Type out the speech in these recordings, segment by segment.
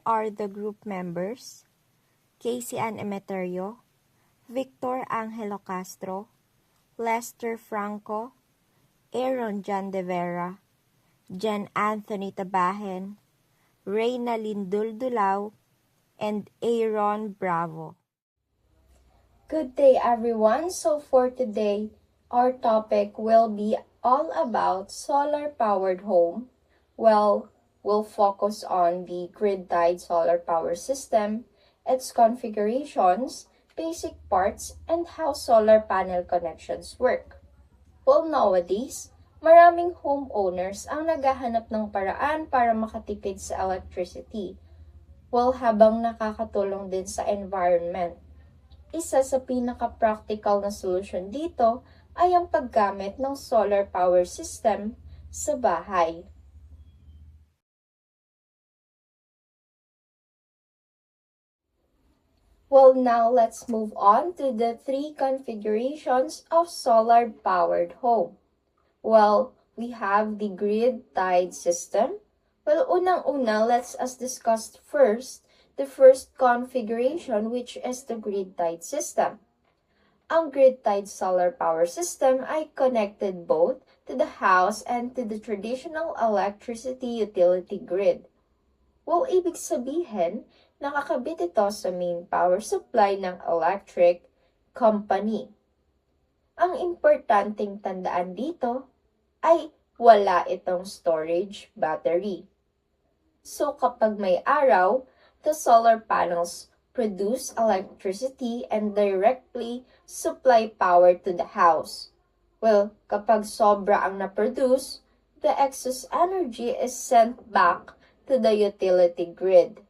are the group members: Casey Ann Emeterio, Victor Angelo Castro, Lester Franco, Aaron John De Vera, Jan Anthony Tabajen, Reyna Linduldulao, and Aaron Bravo. Good day, everyone. So for today, our topic will be all about solar-powered home. Well, we'll focus on the grid-tied solar power system, its configurations, basic parts, and how solar panel connections work. Well, nowadays, maraming homeowners ang naghahanap ng paraan para makatipid sa electricity. Well, habang nakakatulong din sa environment. Isa sa pinaka-practical na solution dito ay ang paggamit ng solar power system sa bahay. Well, now let's move on to the 3 configurations of solar-powered home. Well, we have the grid-tied system. Well, unang-una, let's discuss first the first configuration, which is the grid-tied system. Ang grid-tied solar power system ay connected both to the house and to the traditional electricity utility grid. Well, ibig sabihin, nakakabit ito sa main power supply ng electric company. Ang importanteng tandaan dito ay wala itong storage battery. So kapag may araw, the solar panels produce electricity and directly supply power to the house. Well, kapag sobra ang na-produce, the excess energy is sent back to the utility grid.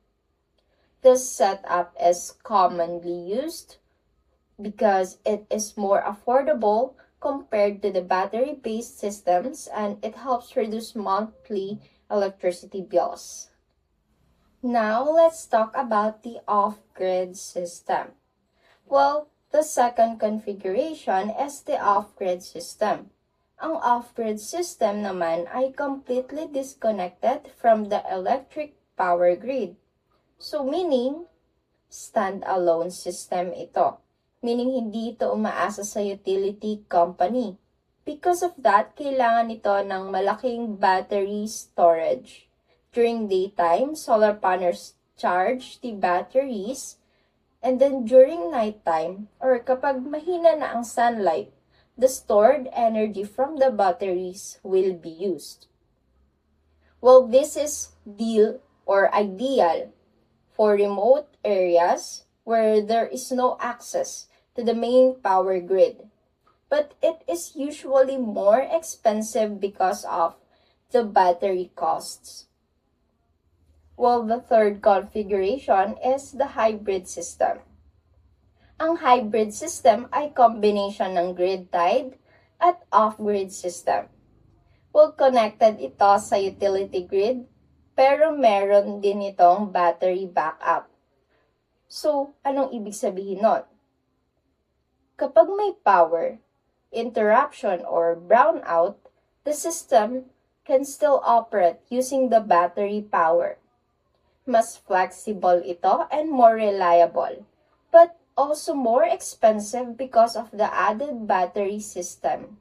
This setup is commonly used because it is more affordable compared to the battery-based systems, and it helps reduce monthly electricity bills. Now, let's talk about the off-grid system. Well, the second configuration is the off-grid system. Ang off-grid system naman ay completely disconnected from the electric power grid. So, meaning, stand-alone system ito. Meaning, hindi ito umaasa sa utility company. Because of that, kailangan ito ng malaking battery storage. During daytime, solar panels charge the batteries, and then during nighttime, or kapag mahina na ang sunlight, the stored energy from the batteries will be used. Well, this is ideal for remote areas where there is no access to the main power grid. But it is usually more expensive because of the battery costs. Well, the third configuration is the hybrid system. Ang hybrid system ay combination ng grid-tied at off-grid system. Well, connected ito sa utility grid, pero meron din itong battery backup. So, anong ibig sabihin nun? Kapag may power interruption or brownout, the system can still operate using the battery power. Mas flexible ito and more reliable, but also more expensive because of the added battery system.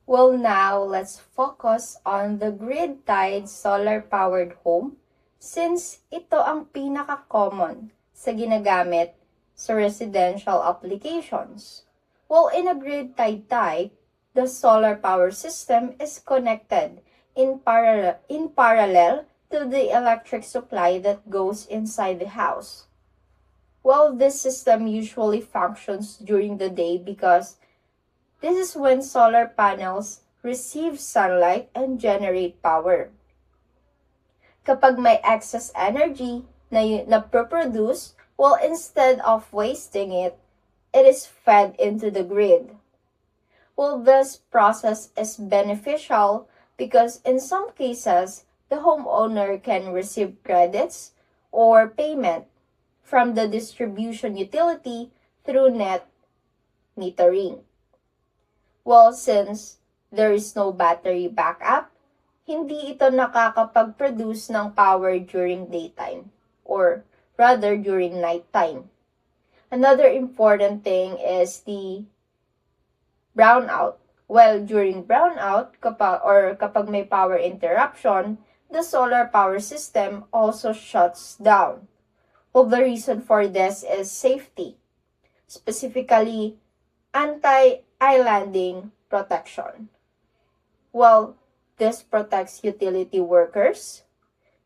Well, now let's focus on the grid-tied solar-powered home, since ito ang pinaka-common sa ginagamit sa residential applications. Well, in a grid-tied type, the solar power system is connected in parallel to the electric supply that goes inside the house. Well, this system usually functions during the day because this is when solar panels receive sunlight and generate power. Kapag may excess energy na produce, well, instead of wasting it, it is fed into the grid. Well, this process is beneficial because in some cases, the homeowner can receive credits or payment from the distribution utility through net metering. Well, since there is no battery backup, hindi ito nakakapag-produce ng power during daytime, or rather during nighttime. Another important thing is the brownout. Well, during brownout, kapag may power interruption, the solar power system also shuts down. Well, the reason for this is safety, specifically anti-islanding protection. Well, this protects utility workers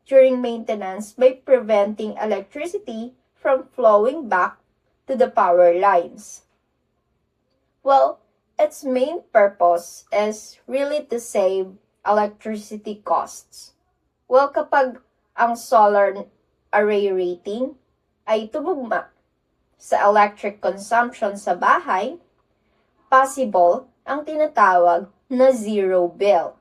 during maintenance by preventing electricity from flowing back to the power lines. Well, its main purpose is really to save electricity costs. Well, kapag ang solar array rating ay tumugma sa electric consumption sa bahay, possible ang tinatawag na zero bill.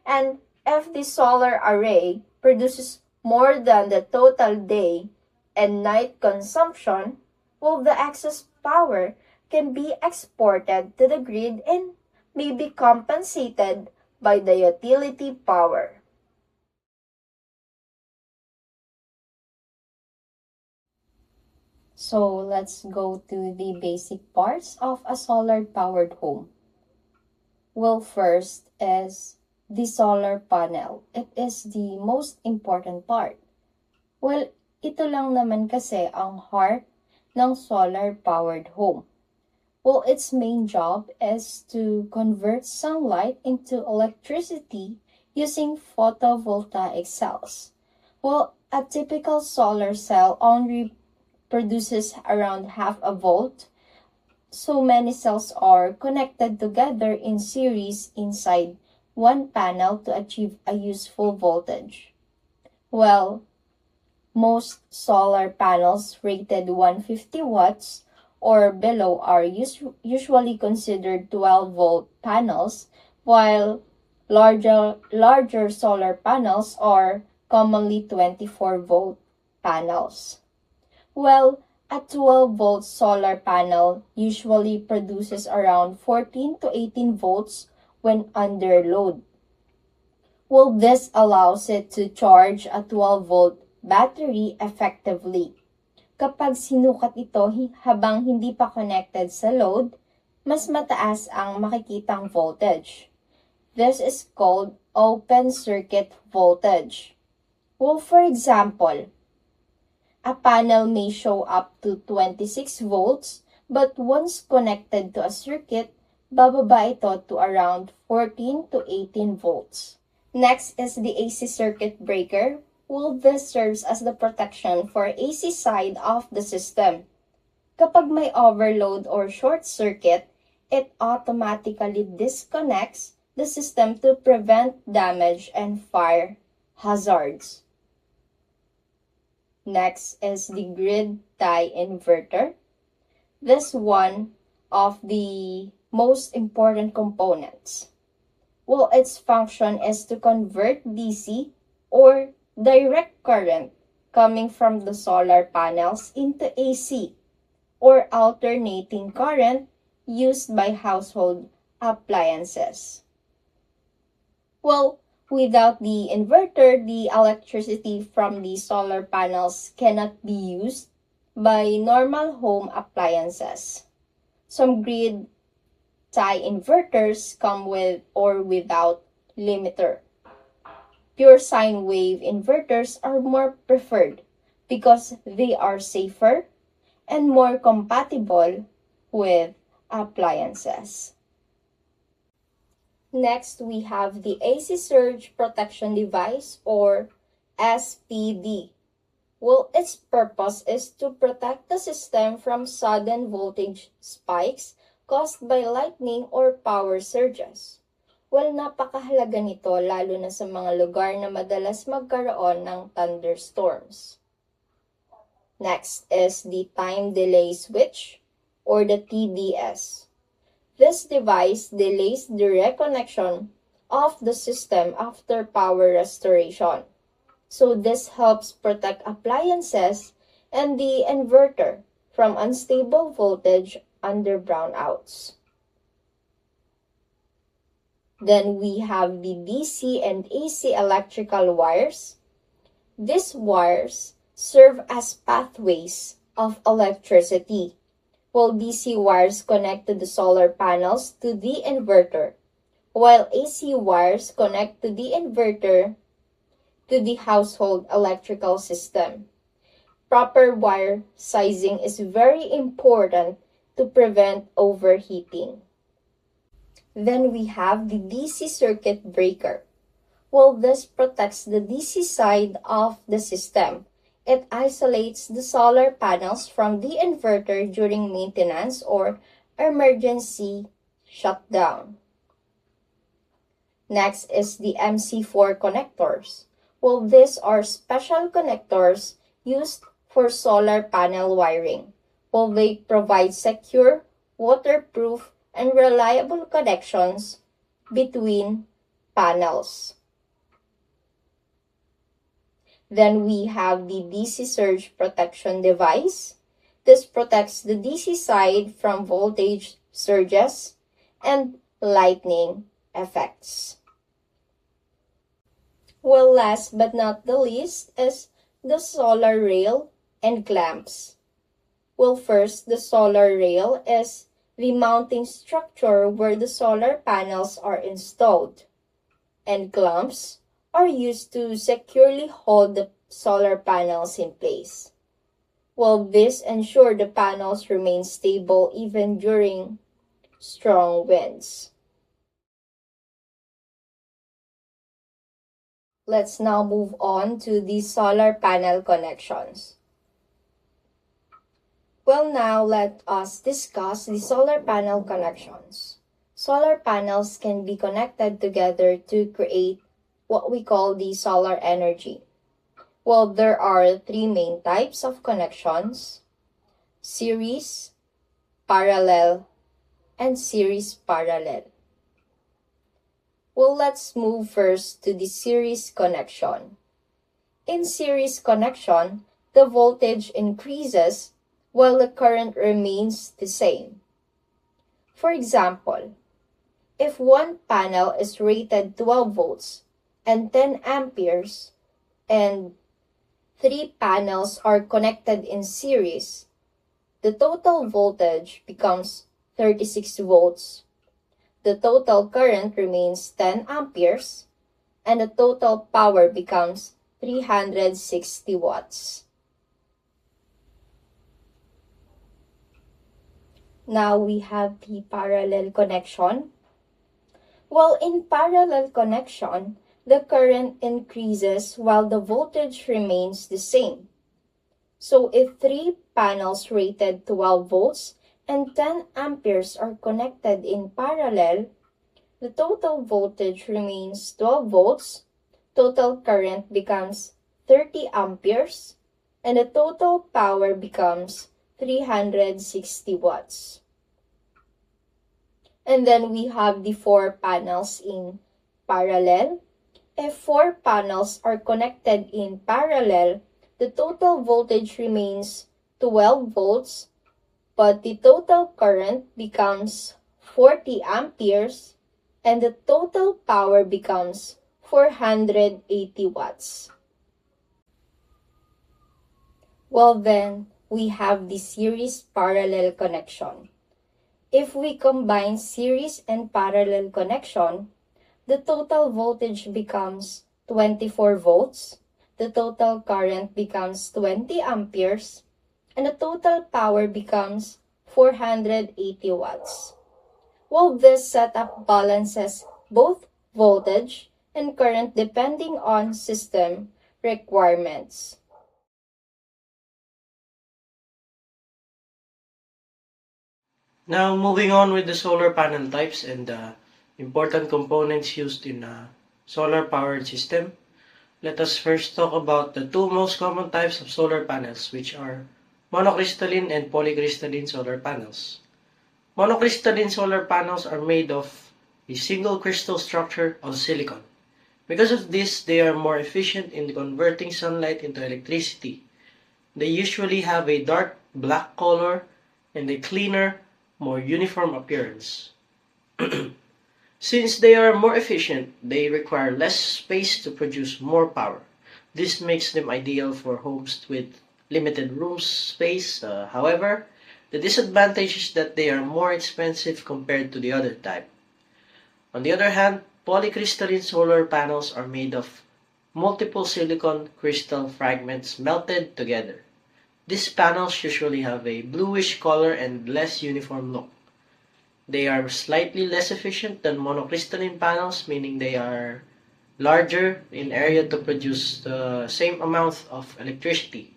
And if the solar array produces more than the total day and night consumption, well, the excess power can be exported to the grid and may be compensated by the utility power. So let's go to the basic parts of a solar-powered home. Well, first is the solar panel. It is the most important part. Well, ito lang naman kasi ang heart ng solar-powered home. Well, its main job is to convert sunlight into electricity using photovoltaic cells. Well, a typical solar cell only produces around half a volt, so many cells are connected together in series inside one panel to achieve a useful voltage. Well, most solar panels rated 150 watts or below are usually considered 12-volt panels, while larger solar panels are commonly 24-volt panels. Well, a 12-volt solar panel usually produces around 14 to 18 volts when under load. Well, this allows it to charge a 12-volt battery effectively. Kapag sinukat ito habang hindi pa connected sa load, mas mataas ang makikitang voltage. This is called open circuit voltage. Well, for example, a panel may show up to 26 volts, but once connected to a circuit, bababa ito to around 14 to 18 volts. Next is the AC circuit breaker. Well, this serves as the protection for AC side of the system. Kapag may overload or short circuit, it automatically disconnects the system to prevent damage and fire hazards. Next is the grid tie inverter. This one of the most important components. Well, its function is to convert DC or direct current coming from the solar panels into AC or alternating current used by household appliances. Well, without the inverter, the electricity from the solar panels cannot be used by normal home appliances. Some grid tie inverters come with or without limiter. Pure sine wave inverters are more preferred because they are safer and more compatible with appliances. Next, we have the AC Surge Protection Device or SPD. Well, its purpose is to protect the system from sudden voltage spikes caused by lightning or power surges. Well, napakahalaga nito lalo na sa mga lugar na madalas magkaroon ng thunderstorms. Next is the time delay switch or the TDS. This device delays the reconnection of the system after power restoration. So this helps protect appliances and the inverter from unstable voltage under brownouts. Then we have the DC and AC electrical wires. These wires serve as pathways of electricity, while DC wires connect to the solar panels to the inverter, while AC wires connect to the inverter to the household electrical system. Proper wire sizing is very important to prevent overheating. Then we have the DC circuit breaker. While this protects the DC side of the system, it isolates the solar panels from the inverter during maintenance or emergency shutdown. Next is the MC4 connectors. Well, these are special connectors used for solar panel wiring. Well, they provide secure, waterproof, and reliable connections between panels. Then we have the DC surge protection device. This protects the DC side from voltage surges and lightning effects. Well, last but not the least is the solar rail and clamps. Well, first, the solar rail is the mounting structure where the solar panels are installed, and clamps are used to securely hold the solar panels in place. Well, this ensures the panels remain stable even during strong winds. Let's now move on to the solar panel connections. Well, now let us discuss the solar panel connections. Solar panels can be connected together to create what we call the solar energy. Well, there are three main types of connections: series, parallel, and series parallel. Well, let's move first to the series connection. In series connection, the voltage increases while the current remains the same. For example, if one panel is rated 12 volts and 10 amperes and three panels are connected in series, the total voltage becomes 36 volts. The total current remains 10 amperes and the total power becomes 360 watts. Now we have the parallel connection. Well, in parallel connection, the current increases while the voltage remains the same. So if three panels rated 12 volts and 10 amperes are connected in parallel, the total voltage remains 12 volts, total current becomes 30 amperes, and the total power becomes 360 watts. And then we have the four panels in parallel. If four panels are connected in parallel, the total voltage remains 12 volts, but the total current becomes 40 amperes, and the total power becomes 480 watts. Well, then, we have the series parallel connection. If we combine series and parallel connection, the total voltage becomes 24 volts, the total current becomes 20 amperes, and the total power becomes 480 watts. Well, this setup balances both voltage and current depending on system requirements. Now, moving on with the solar panel types and the important components used in a solar-powered system, let us first talk about the two most common types of solar panels, which are monocrystalline and polycrystalline solar panels. Monocrystalline solar panels are made of a single crystal structure of silicon. Because of this, they are more efficient in converting sunlight into electricity. They usually have a dark black color and a cleaner, more uniform appearance. Since they are more efficient, they require less space to produce more power. This makes them ideal for homes with limited room space. However, the disadvantage is that they are more expensive compared to the other type. On the other hand, polycrystalline solar panels are made of multiple silicon crystal fragments melted together. These panels usually have a bluish color and less uniform look. They are slightly less efficient than monocrystalline panels, meaning they are larger in area to produce the same amount of electricity.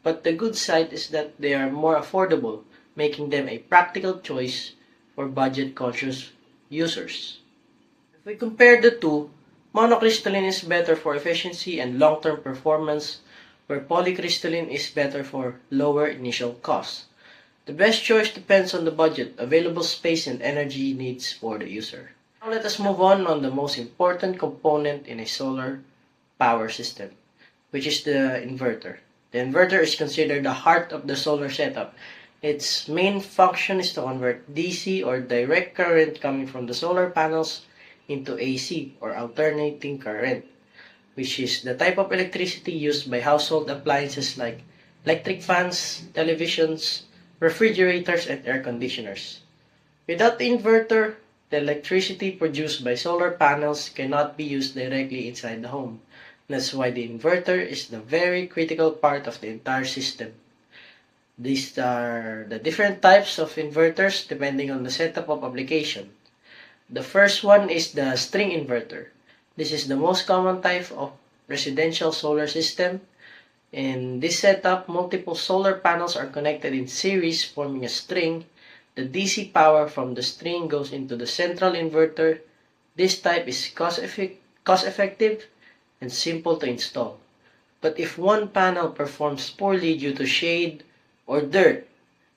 But the good side is that they are more affordable, making them a practical choice for budget-conscious users. If we compare the two, monocrystalline is better for efficiency and long-term performance, where polycrystalline is better for lower initial costs. The best choice depends on the budget, available space, and energy needs for the user. Now let us move on the most important component in a solar power system, which is the inverter. The inverter is considered the heart of the solar setup. Its main function is to convert DC or direct current coming from the solar panels into AC or alternating current, which is the type of electricity used by household appliances like electric fans, televisions, refrigerators, and air conditioners. Without the inverter, the electricity produced by solar panels cannot be used directly inside the home. That's why the inverter is the very critical part of the entire system. These are the different types of inverters depending on the setup of application. The first one is the string inverter. This is the most common type of residential solar system. In this setup, multiple solar panels are connected in series forming a string. The DC power from the string goes into the central inverter. This type is cost-effective and simple to install. But if one panel performs poorly due to shade or dirt,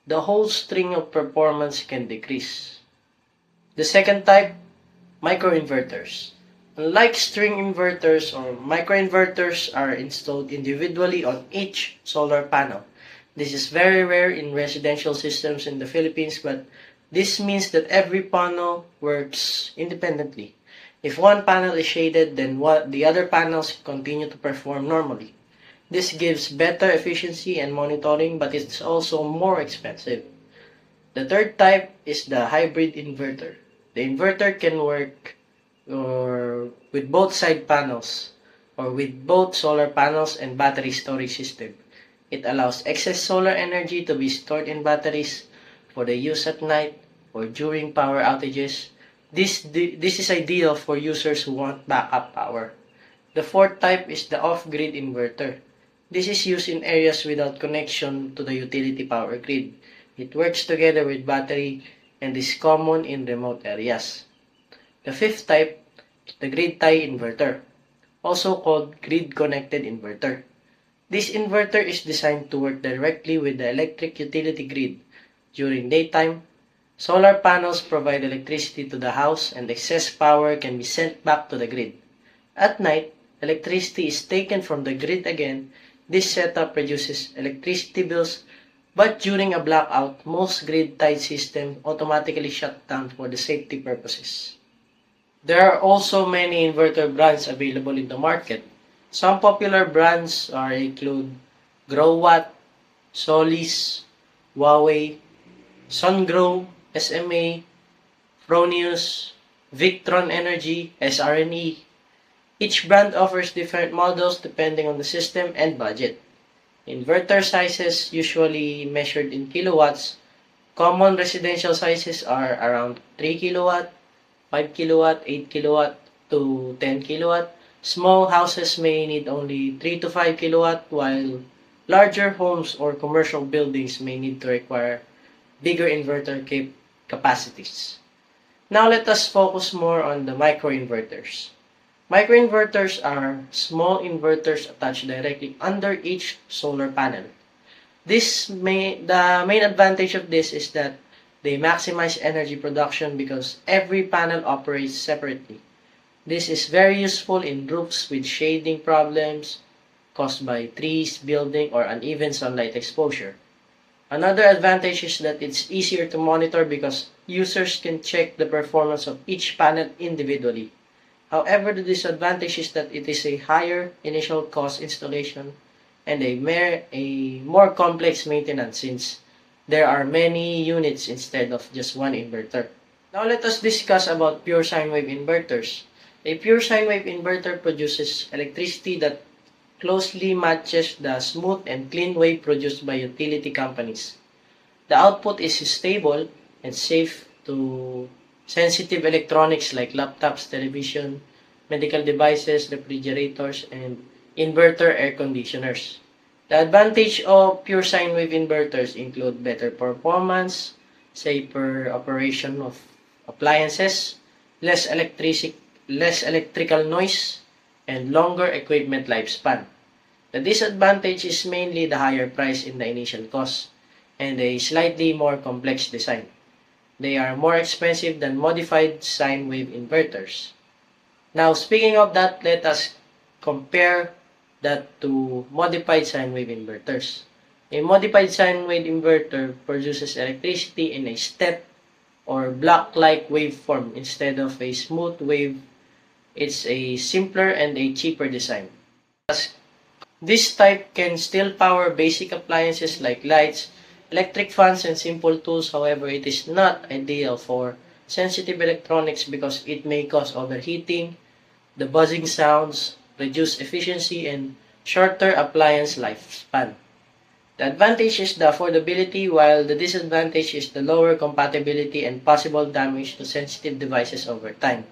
the whole string of performance can decrease. The second type, microinverters. Unlike string inverters or microinverters are installed individually on each solar panel. This is very rare in residential systems in the Philippines, but this means that every panel works independently. If one panel is shaded, then the other panels continue to perform normally. This gives better efficiency and monitoring, but it's also more expensive. The third type is the hybrid inverter. The inverter can work with both side panels or with both solar panels and battery storage system. It allows excess solar energy to be stored in batteries for the use at night or during power outages. This is ideal for users who want backup power. The fourth type is the off-grid inverter. This is used in areas without connection to the utility power grid. It works together with battery and is common in remote areas. The fifth type is the grid-tie inverter, also called grid-connected inverter. This inverter is designed to work directly with the electric utility grid. During daytime, solar panels provide electricity to the house and excess power can be sent back to the grid. At night, electricity is taken from the grid again. This setup reduces electricity bills, but during a blackout, most grid-tied systems automatically shut down for the safety purposes. There are also many inverter brands available in the market. Some popular brands include Growwatt, Solis, Huawei, SunGrow, SMA, Fronius, Victron Energy, SRNE. Each brand offers different models depending on the system and budget. Inverter sizes usually measured in kilowatts. Common residential sizes are around 3 kilowatt, 5 kilowatt, 8 kilowatt to 10 kilowatt. Small houses may need only 3 to 5 kilowatt, while larger homes or commercial buildings may need to require bigger inverter capacities. Now let us focus more on the microinverters. Microinverters are small inverters attached directly under each solar panel. The main advantage of this is that they maximize energy production because every panel operates separately. This is very useful in roofs with shading problems caused by trees, building, or uneven sunlight exposure. Another advantage is that it's easier to monitor because users can check the performance of each panel individually. However, the disadvantage is that it is a higher initial cost installation and a more complex maintenance since there are many units instead of just one inverter. Now let us discuss about pure sine wave inverters. A pure sine wave inverter produces electricity that closely matches the smooth and clean wave produced by utility companies. The output is stable and safe to sensitive electronics like laptops, television, medical devices, refrigerators, and inverter air conditioners. The advantage of pure sine wave inverters include better performance, safer operation of appliances, less electrical noise, and longer equipment lifespan. The disadvantage is mainly the higher price in the initial cost and a slightly more complex design. They are more expensive than modified sine wave inverters. Now, speaking of that, let us compare that to modified sine wave inverters. A modified sine wave inverter produces electricity in a step or block-like waveform instead of a smooth wave. It's a simpler and a cheaper design. This type can still power basic appliances like lights, electric fans, and simple tools. However, it is not ideal for sensitive electronics because it may cause overheating, the buzzing sounds, reduced efficiency, and shorter appliance lifespan. The advantage is the affordability, while the disadvantage is the lower compatibility and possible damage to sensitive devices over time.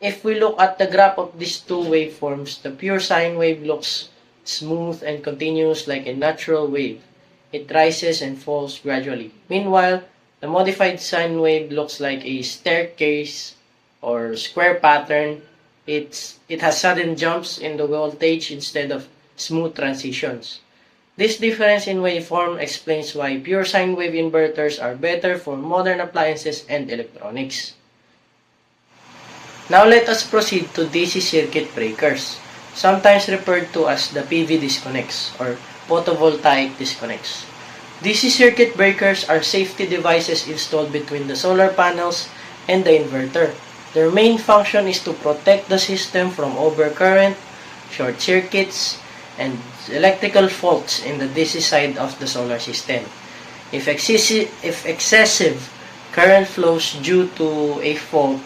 If we look at the graph of these two waveforms, the pure sine wave looks smooth and continuous like a natural wave. It rises and falls gradually. Meanwhile, the modified sine wave looks like a staircase or square pattern. It has sudden jumps in the voltage instead of smooth transitions. This difference in waveform explains why pure sine wave inverters are better for modern appliances and electronics. Now let us proceed to DC circuit breakers, sometimes referred to as the PV disconnects or photovoltaic disconnects. DC circuit breakers are safety devices installed between the solar panels and the inverter. Their main function is to protect the system from overcurrent, short circuits, and electrical faults in the DC side of the solar system. If excessive current flows due to a fault,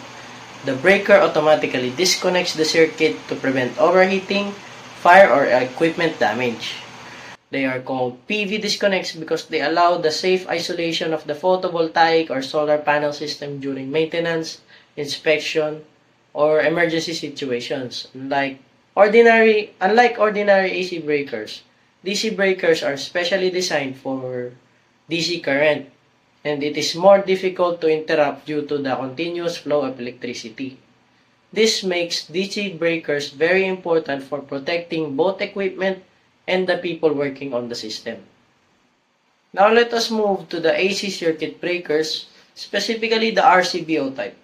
the breaker automatically disconnects the circuit to prevent overheating, fire, or equipment damage. They are called PV disconnects because they allow the safe isolation of the photovoltaic or solar panel system during maintenance, inspection, or emergency situations. Unlike ordinary AC breakers, DC breakers are specially designed for DC current, and it is more difficult to interrupt due to the continuous flow of electricity. This makes DC breakers very important for protecting both equipment and the people working on the system. Now let us move to the AC circuit breakers, specifically the RCBO type.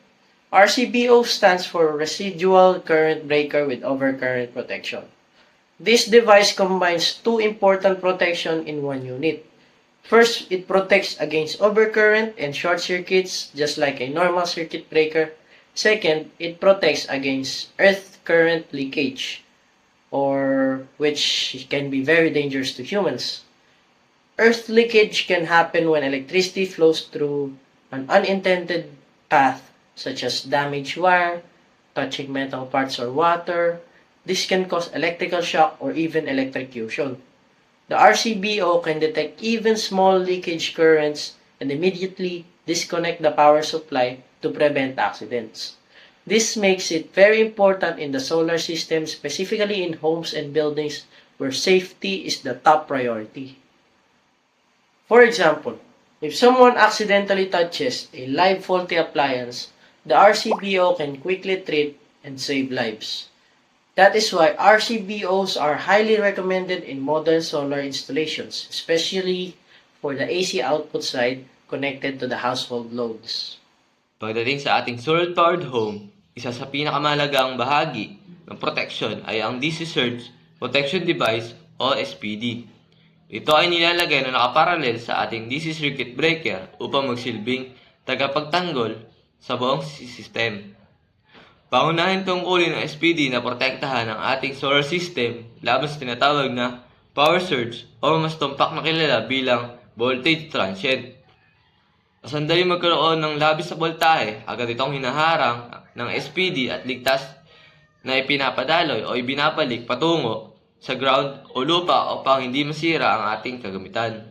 RCBO stands for Residual Current Breaker with Overcurrent Protection. This device combines two important protection in one unit. First, it protects against overcurrent and short circuits just like a normal circuit breaker. Second, it protects against earth current leakage, or which can be very dangerous to humans. Earth leakage can happen when electricity flows through an unintended path, such as damaged wire, touching metal parts or water. This can cause electrical shock or even electrocution. The RCBO can detect even small leakage currents and immediately disconnect the power supply to prevent accidents. This makes it very important in the solar system, specifically in homes and buildings where safety is the top priority. For example, if someone accidentally touches a live faulty appliance, the RCBO can quickly treat and save lives. That is why RCBOs are highly recommended in modern solar installations, especially for the AC output side connected to the household loads. Pagdating sa ating solar-powered home, isa sa pinakamahalagang bahagi ng protection ay ang DC Surge Protection Device o SPD. Ito ay nilalagay na nakaparalel sa ating DC circuit breaker upang magsilbing tagapagtanggol sa buong system. Pangunahin tungkulin ng SPD na protektahan ang ating solar system laban sa tinatawag na power surge o mas tumpak na kilala bilang voltage transient. Sandali magkaroon ng labis sa voltahe, agad itong hinaharang ng SPD at ligtas na ipinapadaloy o ibinabalik patungo sa ground o lupa upang hindi masira ang ating kagamitan.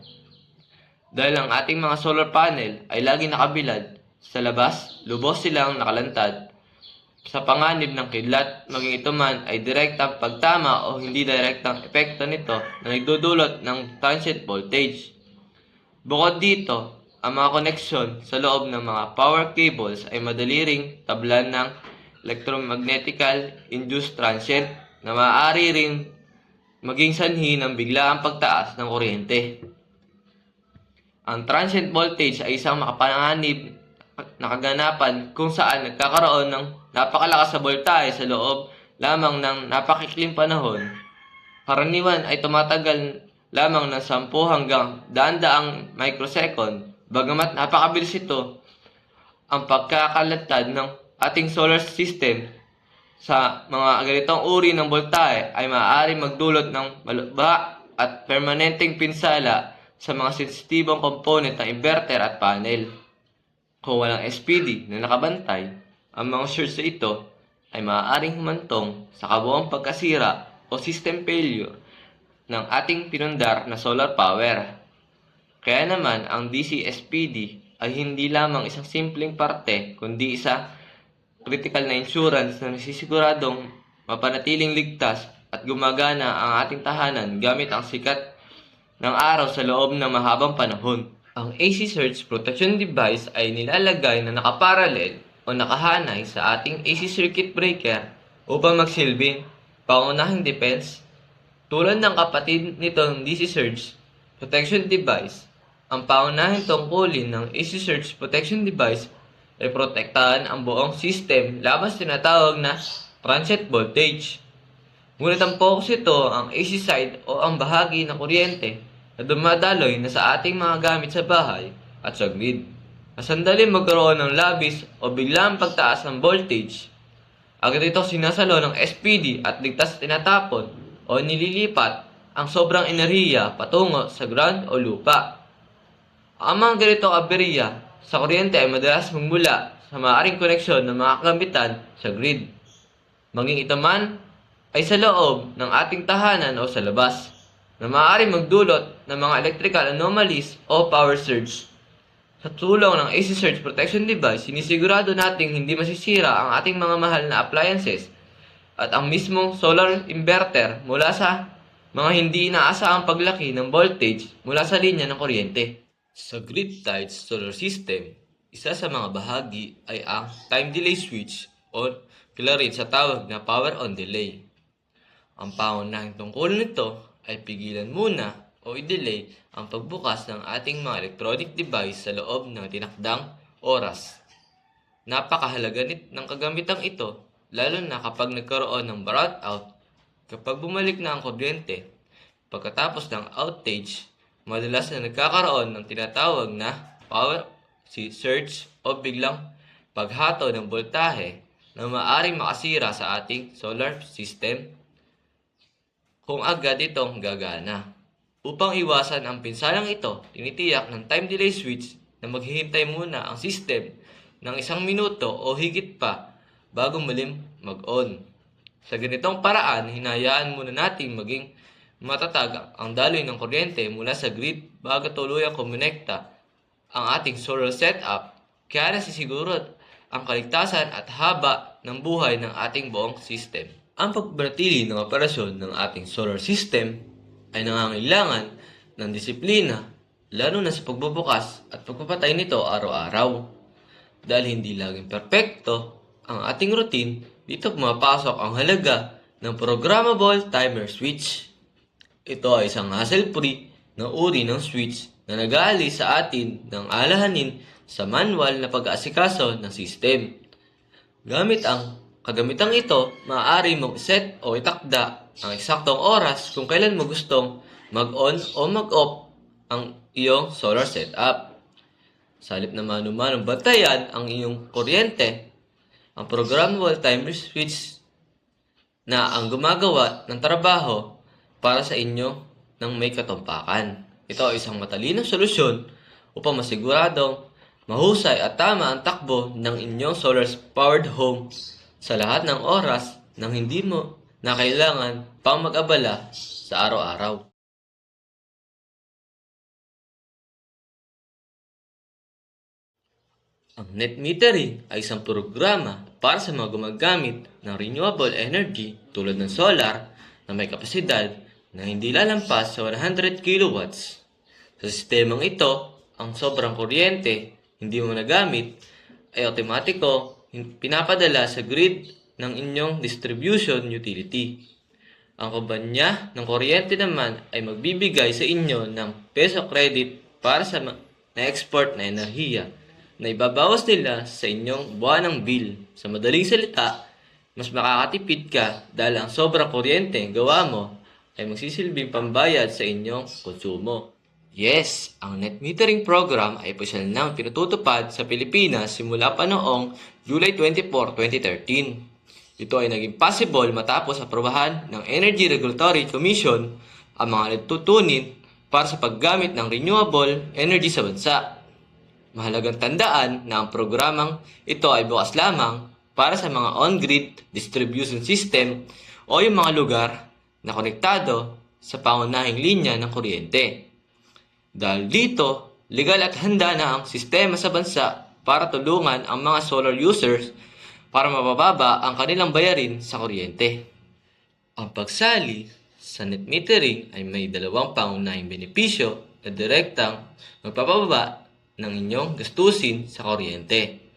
Dahil ang ating mga solar panel ay lagi nakabilad sa labas, lubos silang nakalantad sa panganib ng kidlat, maging ito man ay direktang pagtama o hindi direktang epekto nito na nagdudulot ng transient voltage. Bukod dito, ang mga koneksyon sa loob ng mga power cables ay madali ring tablan ng electromagnetical induced transient na maaari ring maging sanhi ng biglaang pagtaas ng kuryente. Ang transient voltage ay isang makapanganib na kaganapan kung saan nagkakaroon ng napakalakas na voltahe sa loob lamang ng napakikling panahon. Karaniwan ay tumatagal lamang ng 10 hanggang 100 microsecond, bagamat napakabilis ito. Ang pagkakalantad ng ating solar system sa mga ganitong uri ng voltahe ay maaari magdulot ng malubha at permanenteng pinsala sa mga sensitibong component ng inverter at panel. Kung walang SPD na nakabantay, ang mga surge na ito ay maaaring humantong sa kabuuang pagkasira o system failure ng ating pinundar na solar power. Kaya naman ang DC SPD ay hindi lamang isang simpleng parte kundi isa critical na insurance na nagsisiguradong mapanatiling ligtas at gumagana ang ating tahanan gamit ang sikat ng araw sa loob ng mahabang panahon. Ang AC surge protection device ay nilalagay na nakaparalel o nakahanay sa ating AC circuit breaker upang magsilbing pangunahing defense. Tulad ng kapatid nitong DC surge protection device, ang pangunahing tungkulin ng AC surge protection device ay protektahan ang buong system laban sa tinatawag na transient voltage. Ngunit ang focus ito ang AC side o ang bahagi ng kuryente na dumadaloy na sa ating mga gamit sa bahay at sa grid. Sandali magkaroon ng labis o biglang pagtaas ng voltage, agad ito sinasalo ng SPD at ligtas tinatapon o nililipat ang sobrang enerhiya patungo sa ground o lupa. Ang mga ganitong aberya sa kuryente ay madalas magmula sa maaaring koneksyon ng mga kagamitan sa grid, maging ito man ay sa loob ng ating tahanan o sa labas, na maaaring magdulot ng mga electrical anomalies o power surge. Sa tulong ng AC surge protection device, sinisigurado nating hindi masisira ang ating mga mahal na appliances at ang mismong solar inverter mula sa mga hindi inaasahang paglaki ng voltage mula sa linya ng kuryente. Sa grid-tied solar system, isa sa mga bahagi ay ang time delay switch o kilala rin sa tawag na power on delay. Ang pangunahing tungkulin nito ay pigilan muna o i-delay ang pagbukas ng ating mga electronic device sa loob ng tinakdang oras. Napakahalaga ng kagamitang ito, lalo na kapag nagkaroon ng brownout. Kapag bumalik na ang kuryente, pagkatapos ng outage, madalas na nagkakaroon ng tinatawag na power surge o biglang paghato ng voltahe na maaaring makasira sa ating solar system kung agad itong gagana. Upang iwasan ang pinsalang ito, tinitiyak ng time delay switch na maghihintay muna ang system ng 1 minuto o higit pa bago muling mag-on. Sa ganitong paraan, hinayaan muna nating maging matatag ang daloy ng kuryente mula sa grid bago tuluyang kumonekta ang ating solar setup, kaya nasisiguro ang kaligtasan at haba ng buhay ng ating buong system. Ang pagpapanatili ng operasyon ng ating solar system ay nangangailangan ng disiplina, lalo na sa pagbubukas at pagpapatay nito araw-araw. Dahil hindi laging perpekto ang ating routine, dito pumapasok ang halaga ng programmable timer switch. Ito ay isang hassle-free na uri ng switch na nag-aalis sa atin ng alahanin sa manual na pag-aasikaso ng system. Gamit ang Kagamitang ito, maaari mong iset o itakda ang eksaktong oras kung kailan mo gustong mag-on o mag-off ang iyong solar setup. Sa halip na mano-manong bantayan ang iyong kuryente, ang programmable timer switch na ang gumagawa ng trabaho para sa inyo ng may katumpakan. Ito ay isang matalinong solusyon upang masiguradong mahusay at tama ang takbo ng inyong solar-powered home sa lahat ng oras nang hindi mo na kailangan pang mag-abala sa araw-araw. Ang net metering ay isang programa para sa mga gumagamit ng renewable energy tulad ng solar na may kapasidad na hindi lalampas sa 100 kilowatts. Sa sistemang ito, ang sobrang kuryente hindi mo nagamit ay otomatiko pinapadala sa grid ng inyong distribution utility. Ang kumpanya ng kuryente naman ay magbibigay sa inyo ng peso credit para sa na-export na enerhiya na ibabawas nila sa inyong buwanang bill. Sa madaling salita, mas makakatipid ka dahil ang sobrang kuryente gawa mo ay magsisilbing pambayad sa inyong konsumo. Yes, ang net metering program ay opisyal nang pinatutupad sa Pilipinas simula pa noong July 24, 2013. Ito ay naging possible matapos aprobahan ng Energy Regulatory Commission ang mga nagtutunin para sa paggamit ng renewable energy sa bansa. Mahalagang tandaan na ang programang ito ay bukas lamang para sa mga on-grid distribution system o yung mga lugar na konektado sa pangunahing linya ng kuryente. Dahil dito, legal at handa na ang sistema sa bansa para tulungan ang mga solar users para mabababa ang kanilang bayarin sa kuryente. Ang pagsali sa net metering ay may dalawang pangunahing benepisyo na direktang magpapababa ng inyong gastusin sa kuryente.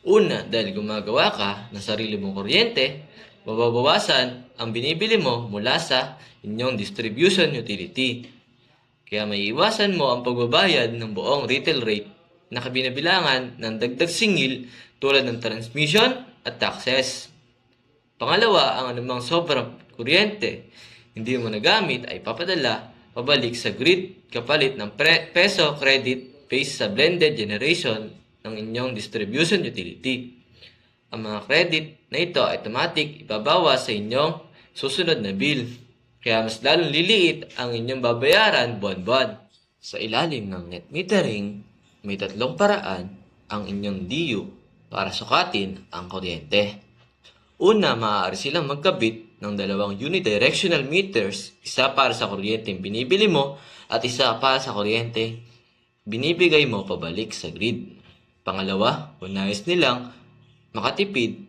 Una, dahil gumagawa ka ng sarili mong kuryente, mababawasan ang binibili mo mula sa inyong distribution utility. Kaya may iwasan mo ang pagbabayad ng buong retail rate na kabinabilangan ng dagdag singil tulad ng transmission at taxes. Pangalawa, ang anumang sobrang kuryente hindi mo nagamit ay papadala pabalik sa grid kapalit ng peso credit based sa blended generation ng inyong distribution utility. Ang mga credit na ito ay automatic ibabawas sa inyong susunod na bill. Kaya mas lalong liliit ang inyong babayaran buwan-buwan. Sa ilalim ng net metering, may tatlong paraan ang inyong DU para sukatin ang kuryente. Una, maaari silang magkabit ng dalawang unidirectional meters, isa para sa kuryenteng binibili mo at isa para sa kuryente binibigay mo pabalik sa grid. Pangalawa, kung nais nilang makatipid,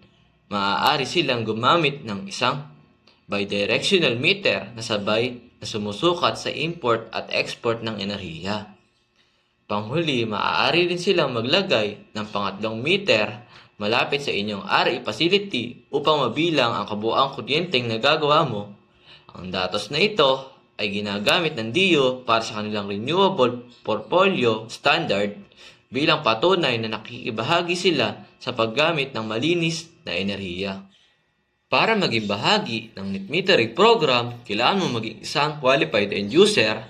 maaari silang gumamit ng isang bidirectional meter na sabay na sumusukat sa import at export ng enerhiya. Panghuli, maaari rin silang maglagay ng pangatlong meter malapit sa inyong RE facility upang mabilang ang kabuuang kuryenteng nagagawa mo. Ang datos na ito ay ginagamit ng DIO para sa kanilang renewable portfolio standard bilang patunay na nakikibahagi sila sa paggamit ng malinis na enerhiya. Para maging bahagi ng net metering program, kailangan mo maging isang qualified end user.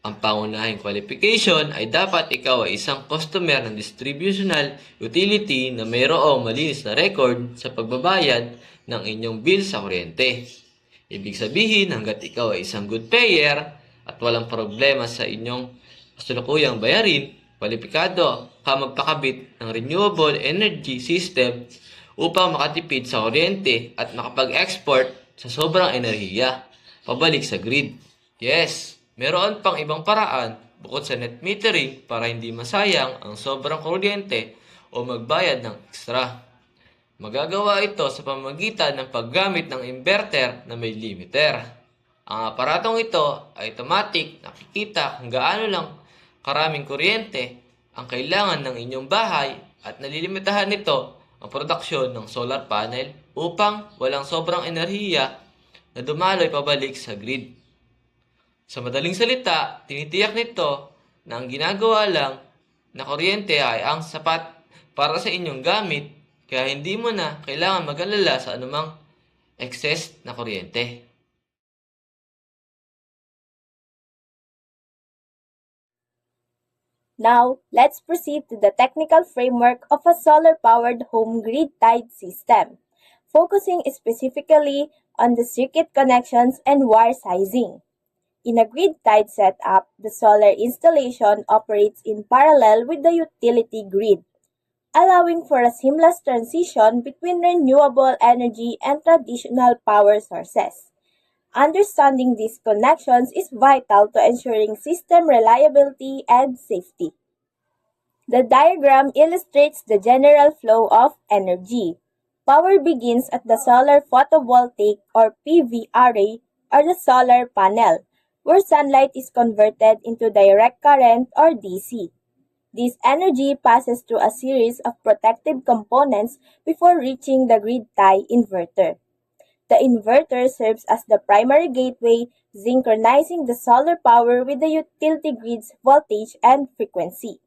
Ang pangunahing qualification ay dapat ikaw ay isang customer ng distributional utility na mayroong malinis na record sa pagbabayad ng inyong bill sa kuryente. Ibig sabihin, hanggat ikaw ay isang good payer at walang problema sa inyong kasulukuyang bayarin, kwalipikado ka magpakabit ng renewable energy system upang makatipid sa kuryente at makapag-export sa sobrang enerhiya pabalik sa grid. Yes, meron pang ibang paraan bukod sa net metering para hindi masayang ang sobrang kuryente o magbayad ng extra. Magagawa ito sa pamamagitan ng paggamit ng inverter na may limiter. Ang aparatong ito ay automatic nakikita kung gaano lang karaming kuryente ang kailangan ng inyong bahay at nalilimitahan nito ang produksyon ng solar panel upang walang sobrang enerhiya na dumaloy pabalik sa grid. Sa madaling salita, tinitiyak nito na ang ginagawa lang na kuryente ay ang sapat para sa inyong gamit, Kaya hindi mo na kailangan mag-alala sa anumang excess na kuryente. Now, let's proceed to the technical framework of a solar-powered home grid-tied system, focusing specifically on the circuit connections and wire sizing. In a grid-tied setup, the solar installation operates in parallel with the utility grid, allowing for a seamless transition between renewable energy and traditional power sources. Understanding these connections is vital to ensuring system reliability and safety. The diagram illustrates the general flow of energy. Power begins at the solar photovoltaic or PV array or the solar panel, where sunlight is converted into direct current or DC. This energy passes through a series of protective components before reaching the grid tie inverter. The inverter serves as the primary gateway, synchronizing the solar power with the utility grid's voltage and frequency.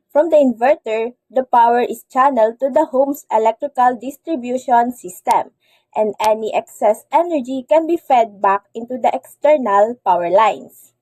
From the inverter, the power is channeled to the home's electrical distribution system, and any excess energy can be fed back into the external power lines.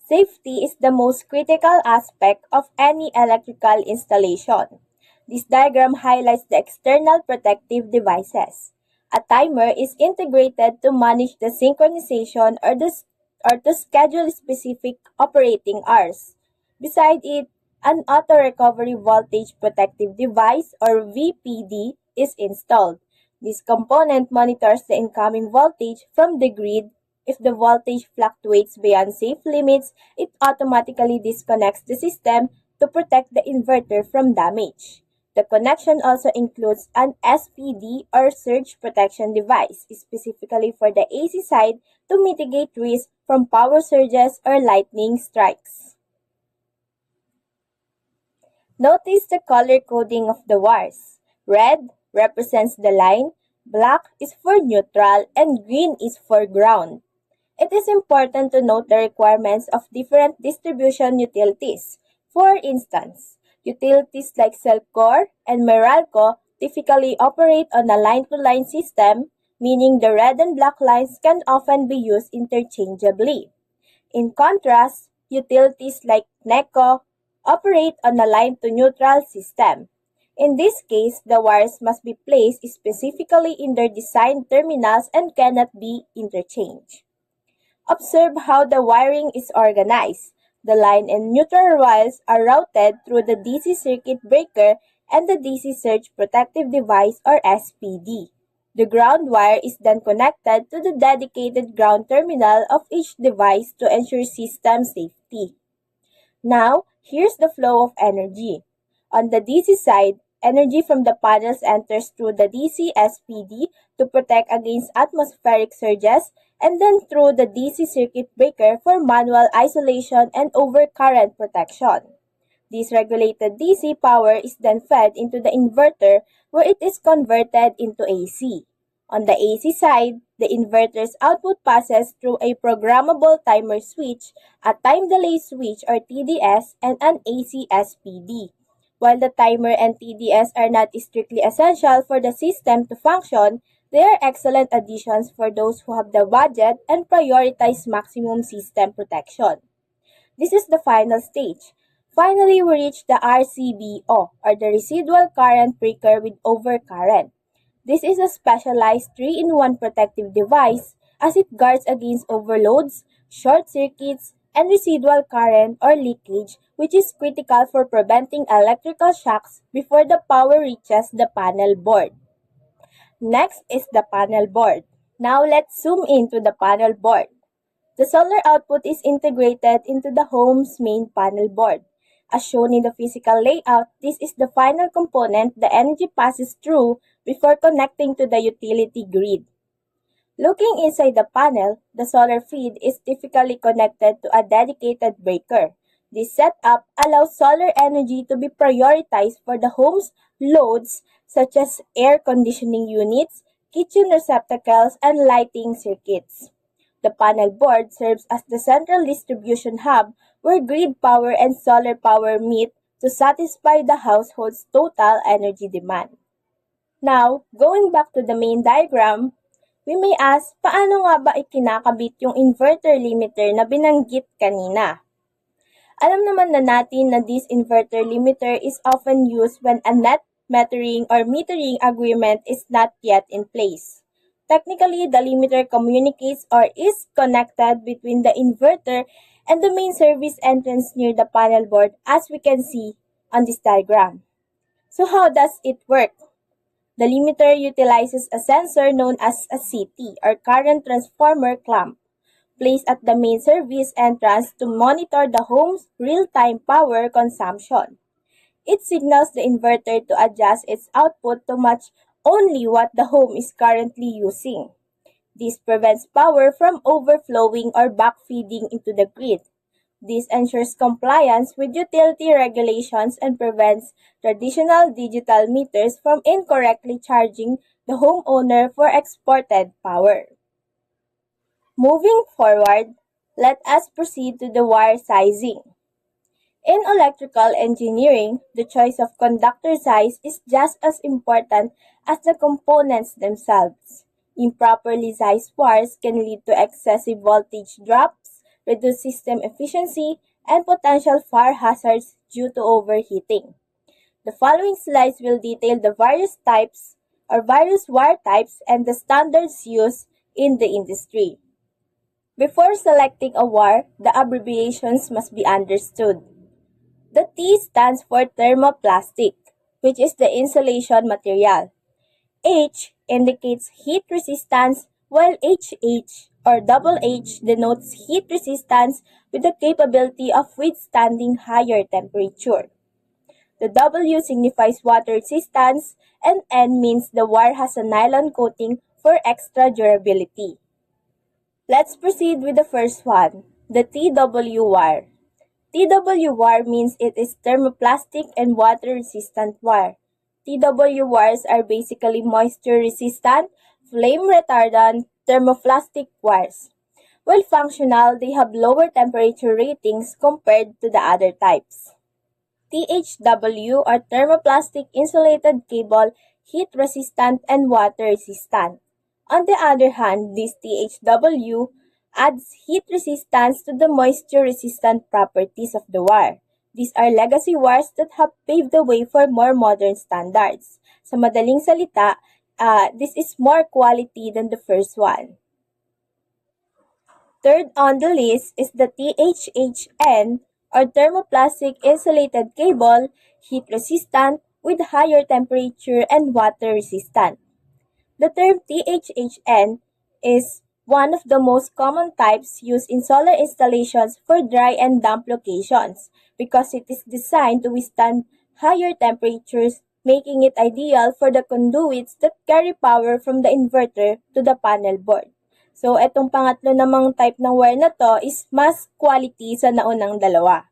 Safety is the most critical aspect of any electrical installation. This diagram highlights the external protective devices. A timer is integrated to manage the synchronization or to schedule specific operating hours. Beside it, an auto recovery voltage protective device or VPD is installed. This component monitors the incoming voltage from the grid. If the voltage fluctuates beyond safe limits, it automatically disconnects the system to protect the inverter from damage. The connection also includes an SPD or surge protection device, specifically for the AC side to mitigate risk from power surges or lightning strikes. Notice the color coding of the wires. Red represents the line, black is for neutral, and green is for ground. It is important to note the requirements of different distribution utilities. For instance, utilities like Celcor and Meralco typically operate on a line-to-line system, meaning the red and black lines can often be used interchangeably. In contrast, utilities like NECO operate on a line-to-neutral system. In this case, the wires must be placed specifically in their designed terminals and cannot be interchanged. Observe how the wiring is organized. The line and neutral wires are routed through the DC circuit breaker and the DC surge protective device or SPD. The ground wire is then connected to the dedicated ground terminal of each device to ensure system safety. Now, here's the flow of energy. On the DC side, energy from the panels enters through the DC SPD to protect against atmospheric surges and then through the DC circuit breaker for manual isolation and overcurrent protection. This regulated DC power is then fed into the inverter where it is converted into AC. On the AC side, the inverter's output passes through a programmable timer switch, a time delay switch or TDS, and an AC SPD. While the timer and TDS are not strictly essential for the system to function, they are excellent additions for those who have the budget and prioritize maximum system protection. This is the final stage. Finally, we reach the RCBO or the residual current breaker with overcurrent. This is a specialized 3-in-1 protective device as it guards against overloads, short circuits, and residual current or leakage, which is critical for preventing electrical shocks before the power reaches the panel board. Next is the panel board. Now let's zoom into the panel board. The solar output is integrated into the home's main panel board. As shown in the physical layout, this is the final component the energy passes through before connecting to the utility grid. Looking inside the panel, the solar feed is typically connected to a dedicated breaker. This setup allows solar energy to be prioritized for the home's loads such as air conditioning units, kitchen receptacles, and lighting circuits. The panel board serves as the central distribution hub where grid power and solar power meet to satisfy the household's total energy demand. Now, going back to the main diagram, we may ask, paano nga ba ikinakabit yung inverter limiter na binanggit kanina? Alam naman na natin na this inverter limiter is often used when a net metering or metering agreement is not yet in place. Technically, the limiter communicates or is connected between the inverter and the main service entrance near the panel board, as we can see on this diagram. So how does it work? The limiter utilizes a sensor known as a CT or current transformer clamp, placed at the main service entrance to monitor the home's real-time power consumption. It signals the inverter to adjust its output to match only what the home is currently using. This prevents power from overflowing or backfeeding into the grid. This ensures compliance with utility regulations and prevents traditional digital meters from incorrectly charging the homeowner for exported power. Moving forward, let us proceed to the wire sizing. In electrical engineering, the choice of conductor size is just as important as the components themselves. Improperly sized wires can lead to excessive voltage drops, reduce system efficiency, and potential fire hazards due to overheating. The following slides will detail the various types or various wire types and the standards used in the industry. Before selecting a wire, the abbreviations must be understood. The T stands for thermoplastic, which is the insulation material. H indicates heat resistance, while HH or double H denotes heat resistance with the capability of withstanding higher temperature. The W signifies water resistance, and N means the wire has a nylon coating for extra durability. Let's proceed with the first one, the TW wire. TW wire means it is thermoplastic and water-resistant wire. TW wires are basically moisture-resistant, flame-retardant, thermoplastic wires. While functional, they have lower temperature ratings compared to the other types. THW or thermoplastic insulated cable, heat-resistant and water-resistant. On the other hand, this THW adds heat resistance to the moisture-resistant properties of the wire. These are legacy wires that have paved the way for more modern standards. Sa madaling salita, this is more quality than the first one. Third on the list is the THHN or thermoplastic insulated cable, heat resistant with higher temperature and water resistant. The term THHN is one of the most common types used in solar installations for dry and damp locations because it is designed to withstand higher temperatures, making it ideal for the conduits that carry power from the inverter to the panel board. So, etong pangatlo namang type ng wire na to is mas quality sa naunang dalawa.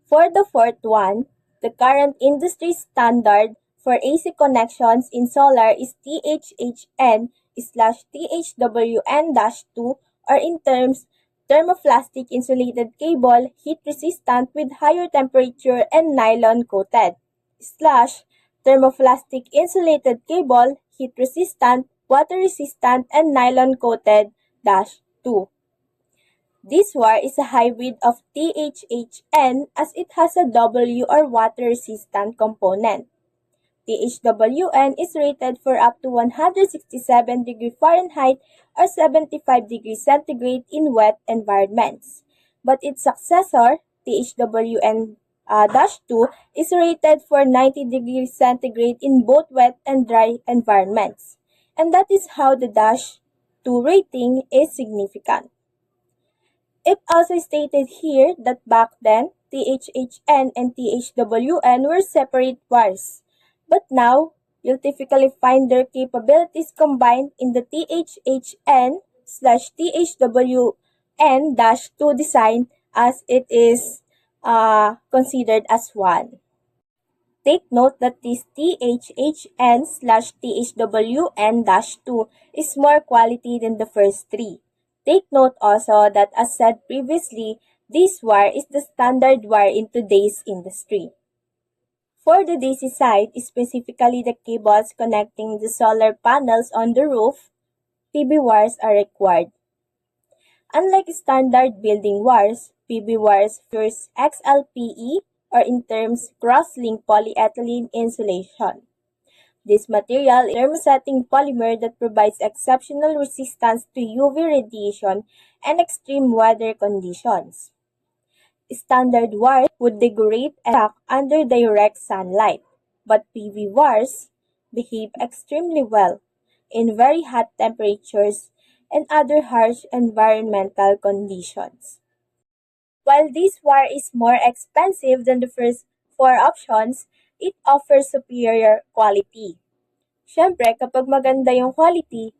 For the fourth one, the current industry standard for AC connections in solar is THHN/THWN-2 or in terms, thermoplastic insulated cable, heat resistant with higher temperature and nylon coated, / thermoplastic insulated cable, heat resistant, water resistant, and nylon coated -2. This wire is a hybrid of THHN as it has a W or water resistant component. THWN is rated for up to 167 degrees Fahrenheit or 75 degrees centigrade in wet environments. But its successor, THWN-2, is rated for 90 degrees centigrade in both wet and dry environments. And that is how the -2 rating is significant. It also stated here that back then, THHN and THWN were separate wires. But now, you'll typically find their capabilities combined in the THHN/THWN-2 design as it is considered as one. Take note that this THHN/THWN-2 is more quality than the first three. Take note also that as said previously, this wire is the standard wire in today's industry. For the DC side, specifically the cables connecting the solar panels on the roof, PV wires are required. Unlike standard building wires, PV wires features XLPE or in terms cross-linked polyethylene insulation. This material is a thermosetting polymer that provides exceptional resistance to UV radiation and extreme weather conditions. Standard wires would degrade and crack under direct sunlight, but PV wires behave extremely well in very hot temperatures and other harsh environmental conditions. While this wire is more expensive than the first four options, it offers superior quality. Siyempre, kapag maganda yung quality,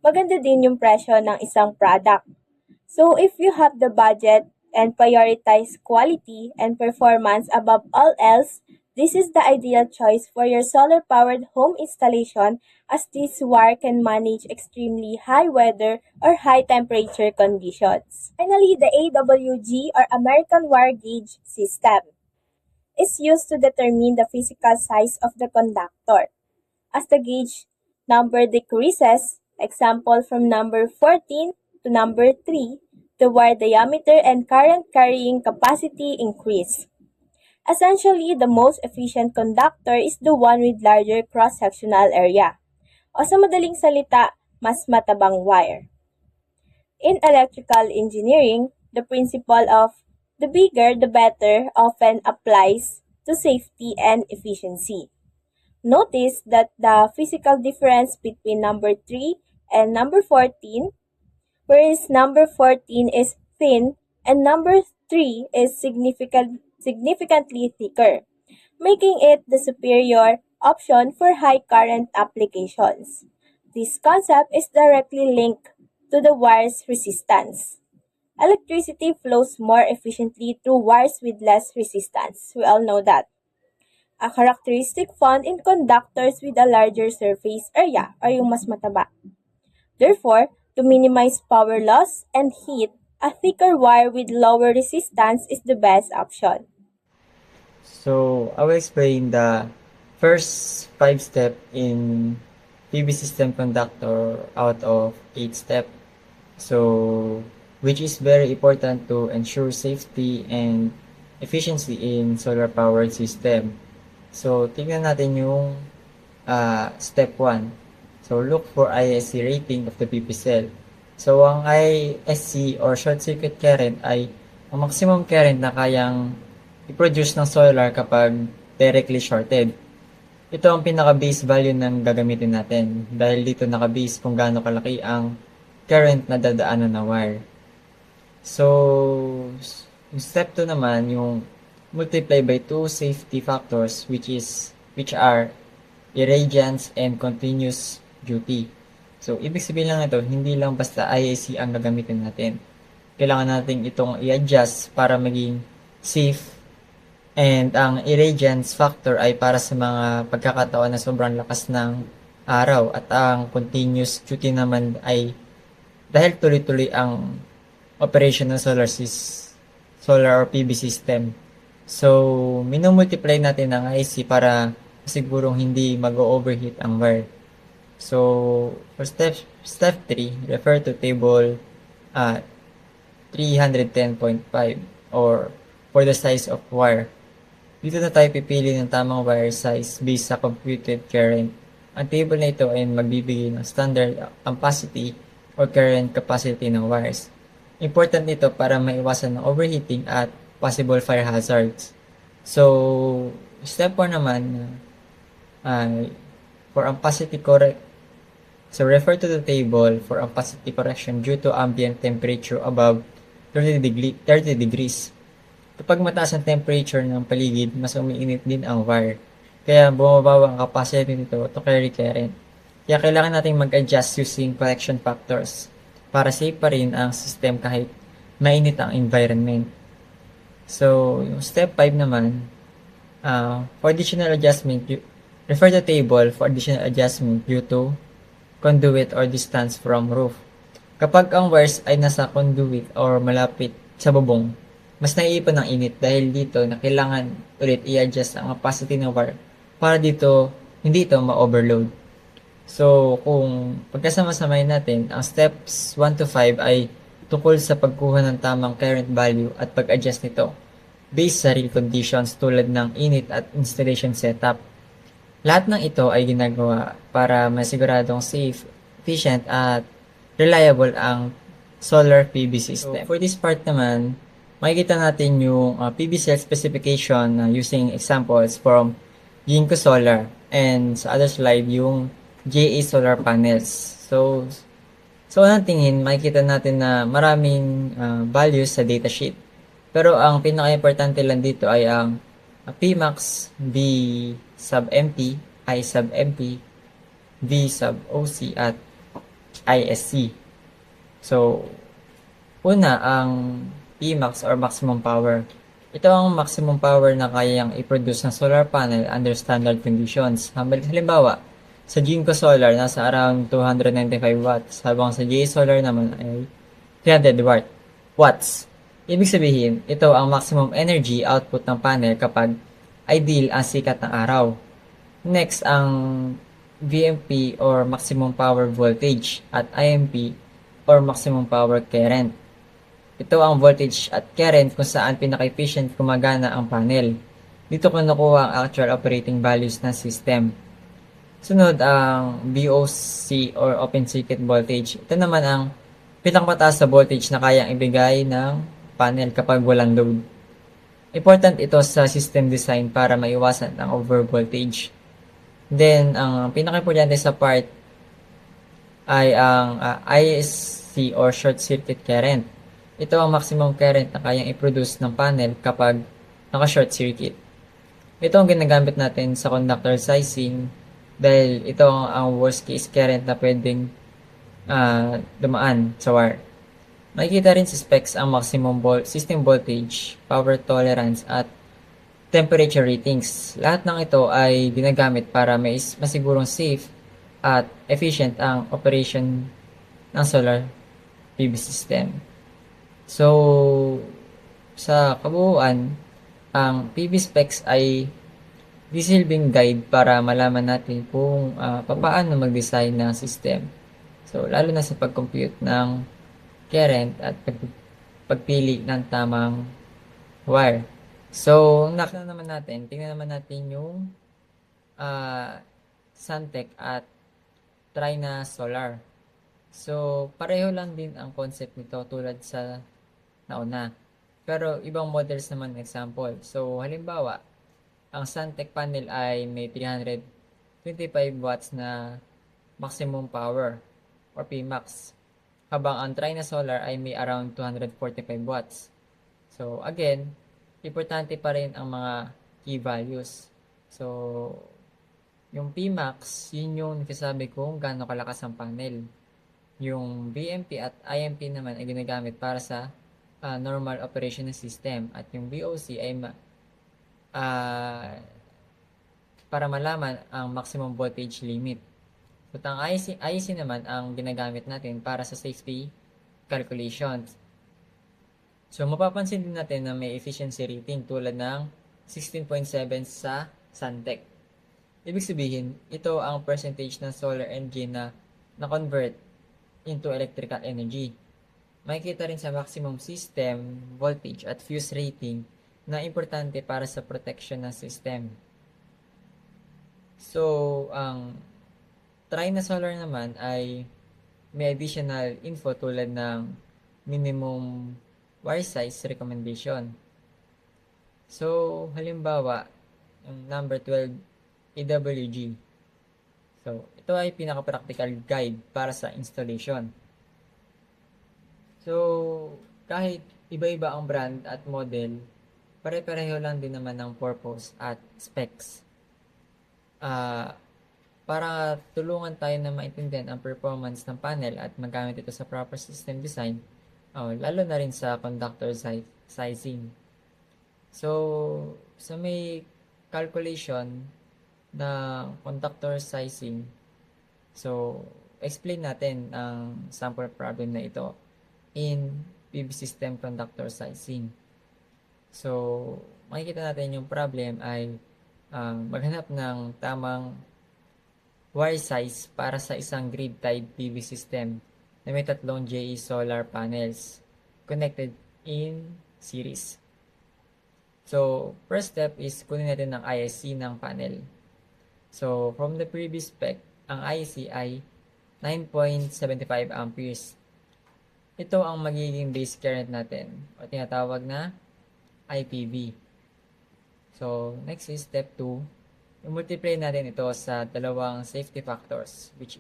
maganda din yung presyo ng isang product. So, if you have the budget and prioritize quality and performance above all else, this is the ideal choice for your solar-powered home installation as this wire can manage extremely high weather or high temperature conditions. Finally, the AWG or American Wire Gauge System is used to determine the physical size of the conductor. As the gauge number decreases, example from number 14 to number 3, the wire diameter and current carrying capacity increase. Essentially, the most efficient conductor is the one with larger cross-sectional area. O sa madaling salita, mas matabang wire. In electrical engineering, the principle of the bigger the better often applies to safety and efficiency. Notice that the physical difference between number 3 and number 14, whereas number 14 is thin and number 3 is significantly thicker, making it the superior option for high current applications. This concept is directly linked to the wire's resistance. Electricity flows more efficiently through wires with less resistance. We all know that. A characteristic found in conductors with a larger surface area or yung mas mataba. Therefore, to minimize power loss and heat, a thicker wire with lower resistance is the best option. So, I will explain the first 5 steps in PV system conductor out of 8 steps. So, which is very important to ensure safety and efficiency in solar powered system. So, tingnan natin yung step 1. So, look for ISC rating of the PP cell. So, ang ISC or short circuit current ay ang maximum current na kayang i-produce ng solar kapag directly shorted. Ito ang pinaka-base value ng gagamitin natin dahil dito naka-base kung gaano kalaki ang current na dadaanan ng wire. So, yung step 2 naman, yung multiply by 2 safety factors which are irradiance and continuous duty. So, ibig sabihin lang ito, hindi lang basta IIC ang gagamitin natin. Kailangan natin itong i-adjust para maging safe. And ang irradiance factor ay para sa mga pagkakataon na sobrang lakas ng araw. At ang continuous duty naman ay dahil tuloy-tuloy ang operation ng solar or PV system. So, minumultiply natin ang IC para sigurong hindi mag-overheat ang wire. So, for step 3, refer to table 310.5 or for the size of wire. Dito na tayo pipili ng tamang wire size based sa computed current. Ang table na ito ay magbibigay ng standard ampacity or current capacity ng wires. Important nito para maiwasan ng overheating at possible fire hazards. So, step 4 naman, for ampacity correct. So, refer to the table for ampacity correction due to ambient temperature above 30 degrees. Kapag mataas ang temperature ng paligid, mas umiinit din ang wire. Kaya bumababa ang capacity nito to carry current. Kaya kailangan natin mag-adjust using correction factors para safe pa rin ang system kahit mainit ang environment. So, yung step 5 naman, for additional adjustment, refer to table for additional adjustment due to conduit or distance from roof. Kapag ang wires ay nasa conduit or malapit sa bubong, mas naiipon ng init dahil dito na kailangan ulit i-adjust ang opacity ng wire para dito hindi ito ma-overload. So, kung pagkasama-samayin natin, ang steps 1 to 5 ay tungkol sa pagkuha ng tamang current value at pag-adjust nito based sa real conditions tulad ng init at installation setup. Lahat ng ito ay ginagawa para masiguradong safe, efficient at reliable ang solar PV system. So, for this part naman, makikita natin yung PV cell specification using examples from Ginkgo Solar and sa other slide yung JA Solar Panels. So unang tingin, makikita natin na maraming values sa datasheet. Pero ang pinaka-importante lang dito ay ang Pmax, V sub MP, I sub MP, V sub OC at ISC. So, una ang Pmax or maximum power. Ito ang maximum power na kayang i-produce ng solar panel under standard conditions. Halimbawa, sa Ginkgo Solar, nasa around 295 watts, habang sa JA Solar naman ay 300 watts. Ibig sabihin, ito ang maximum energy output ng panel kapag ideal ang sikat ng araw. Next, ang VMP or maximum power voltage at IMP or maximum power current. Ito ang voltage at current kung saan pinaka-efficient gumagana ang panel. Dito kinukuha ang actual operating values ng system. Sunod ang VOC or open circuit voltage. Ito naman ang pinakamataas sa voltage na kayang ibigay ng panel kapag walang load. Important ito sa system design para maiwasan ang overvoltage. Then, ang pinaka-importante sa part ay ang ISC or short circuit current. Ito ang maximum current na kayang i-produce ng panel kapag naka-short circuit. Ito ang ginagamit natin sa conductor sizing dahil ito ang worst case current na pwedeng dumaan sa wire. Makikita rin sa specs ang maximum system voltage, power tolerance, at temperature ratings. Lahat ng ito ay ginagamit para masigurong safe at efficient ang operation ng solar PV system. So, sa kabuuan, ang PV specs ay silbing guide para malaman natin kung paano mag-design ng system. So, lalo na sa pag-compute ng current at pagpili ng tamang wire. So, tingnan naman natin yung Suntech at Trina Solar. So, pareho lang din ang concept nito tulad sa nauna. Pero, ibang models naman example. So, halimbawa, ang Suntech panel ay may 325 watts na maximum power or Pmax. Habang ang Trina Solar ay may around 245 watts. So, again, importante pa rin ang mga key values. So, yung Pmax, yun yung nagsasabi kung gaano kalakas ang panel. Yung VMP at IMP naman ay ginagamit para sa normal operation ng system. At yung VOC ay para malaman ang maximum voltage limit. At ang IC naman ang ginagamit natin para sa safety calculations. So, mapapansin din natin na may efficiency rating tulad ng 16.7 sa Suntech. Ibig sabihin, ito ang percentage ng solar energy na na-convert into electrical energy. Makikita rin sa maximum system, voltage at fuse rating na importante para sa protection ng system. So, ang Trina Solar naman ay may additional info tulad ng minimum wire size recommendation. So, halimbawa, yung number 12, AWG. So, ito ay pinaka-practical guide para sa installation. So, kahit iba-iba ang brand at model, pare-pareho lang din naman ng purpose at specs. Para tulungan tayo na maintindihan ang performance ng panel at magamit ito sa proper system design, lalo na rin sa conductor sizing. So, sa may calculation na conductor sizing, so, explain natin ang sample problem na ito in PV system conductor sizing. So, makikita natin yung problem ay maghanap ng tamang wire size para sa isang grid-tied PV system na may tatlong JE solar panels connected in series. So, first step is kunin natin ang ISC ng panel. So, from the previous spec, ang ISC ay 9.75 amperes. Ito ang magiging base current natin o tinatawag na IPV. So, next is step 2. I-multiply natin ito sa dalawang safety factors which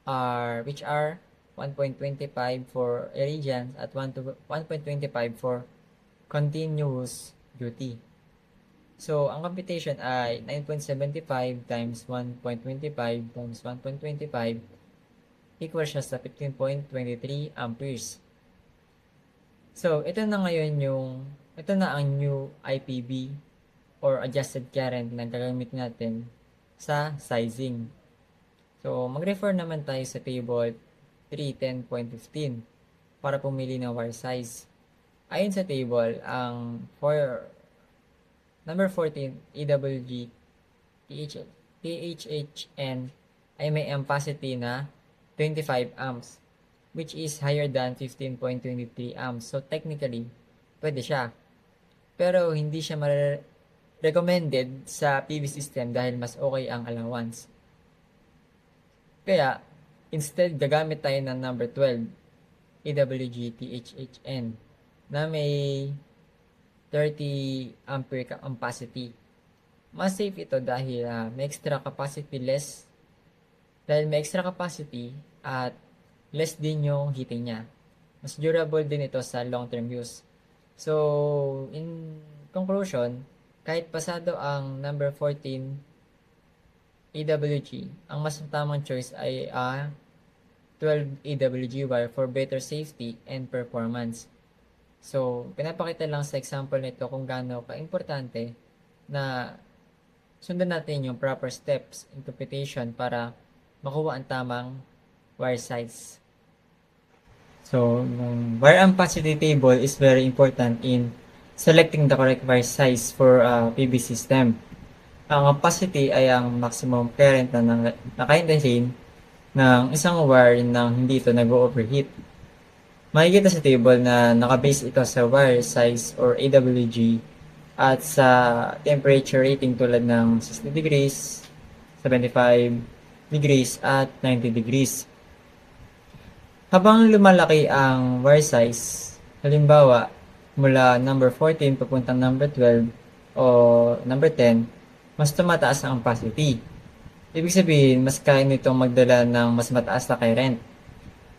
are 1.25 for irradiance at 1.25 for continuous duty. So, ang computation ay 9.75 times 1.25 times 1.25 equals siya sa 15.23 amperes. So, ito na ang new IPV or adjusted current na gagamitin natin sa sizing. So, mag-refer naman tayo sa table 310.15 para pumili ng wire size. Ayon sa table, for number 14, EWG THHN ay may ampacity na 25 amps which is higher than 15.23 amps. So, technically, pwede siya. Pero, hindi siya recommended sa PV system dahil mas okay ang allowance. Kaya, instead, gagamit tayo ng number 12, EWG THHN, na may 30 ampere ampacity. Mas safe ito dahil may extra capacity at less din yung heating niya. Mas durable din ito sa long-term use. So, in conclusion, kahit pasado ang number 14 EWG, ang mas tamang choice ay 12 EWG wire for better safety and performance. So, pinapakita lang sa example nito kung gaano ka-importante na sundan natin yung proper steps in computation para makuha ang tamang wire size. So, wire ampacity table is very important in selecting the correct wire size for a PV system. Ang ampacity ay ang maximum current na nakaindahin ng isang wire nang hindi ito nag-overheat. Makikita sa table na nakabase ito sa wire size or AWG at sa temperature rating tulad ng 60 degrees, 75 degrees at 90 degrees. Habang lumalaki ang wire size, halimbawa mula number 14 papuntang number 12 o number 10, mas tumataas ang ampacity. Ibig sabihin, mas kaya nitong magdala ng mas mataas na current.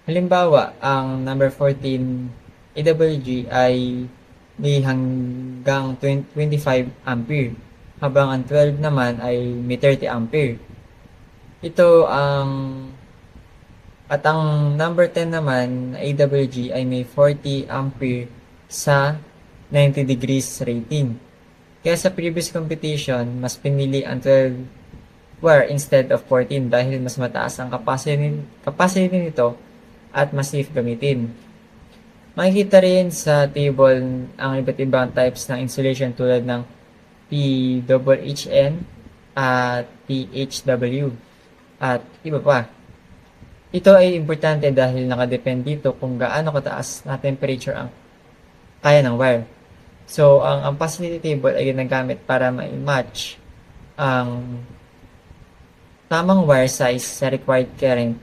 Halimbawa, ang number 14 AWG ay may hanggang 25 ampere, habang ang 12 naman ay may 30 ampere. At ang number 10 naman, AWG, ay may 40 ampere sa 90 degrees rating. Kaya sa previous competition, mas pinili ang 12 wire instead of 14 dahil mas mataas ang capacity nito at mas safe gamitin. Makikita rin sa table ang iba't ibang types ng insulation tulad ng PHHN at PHW at iba pa. Ito ay importante dahil nakadepende dito kung gaano kataas na temperature ang kaya ng wire. So, ang ampacity table ay ginagamit para ma-match ang tamang wire size sa required current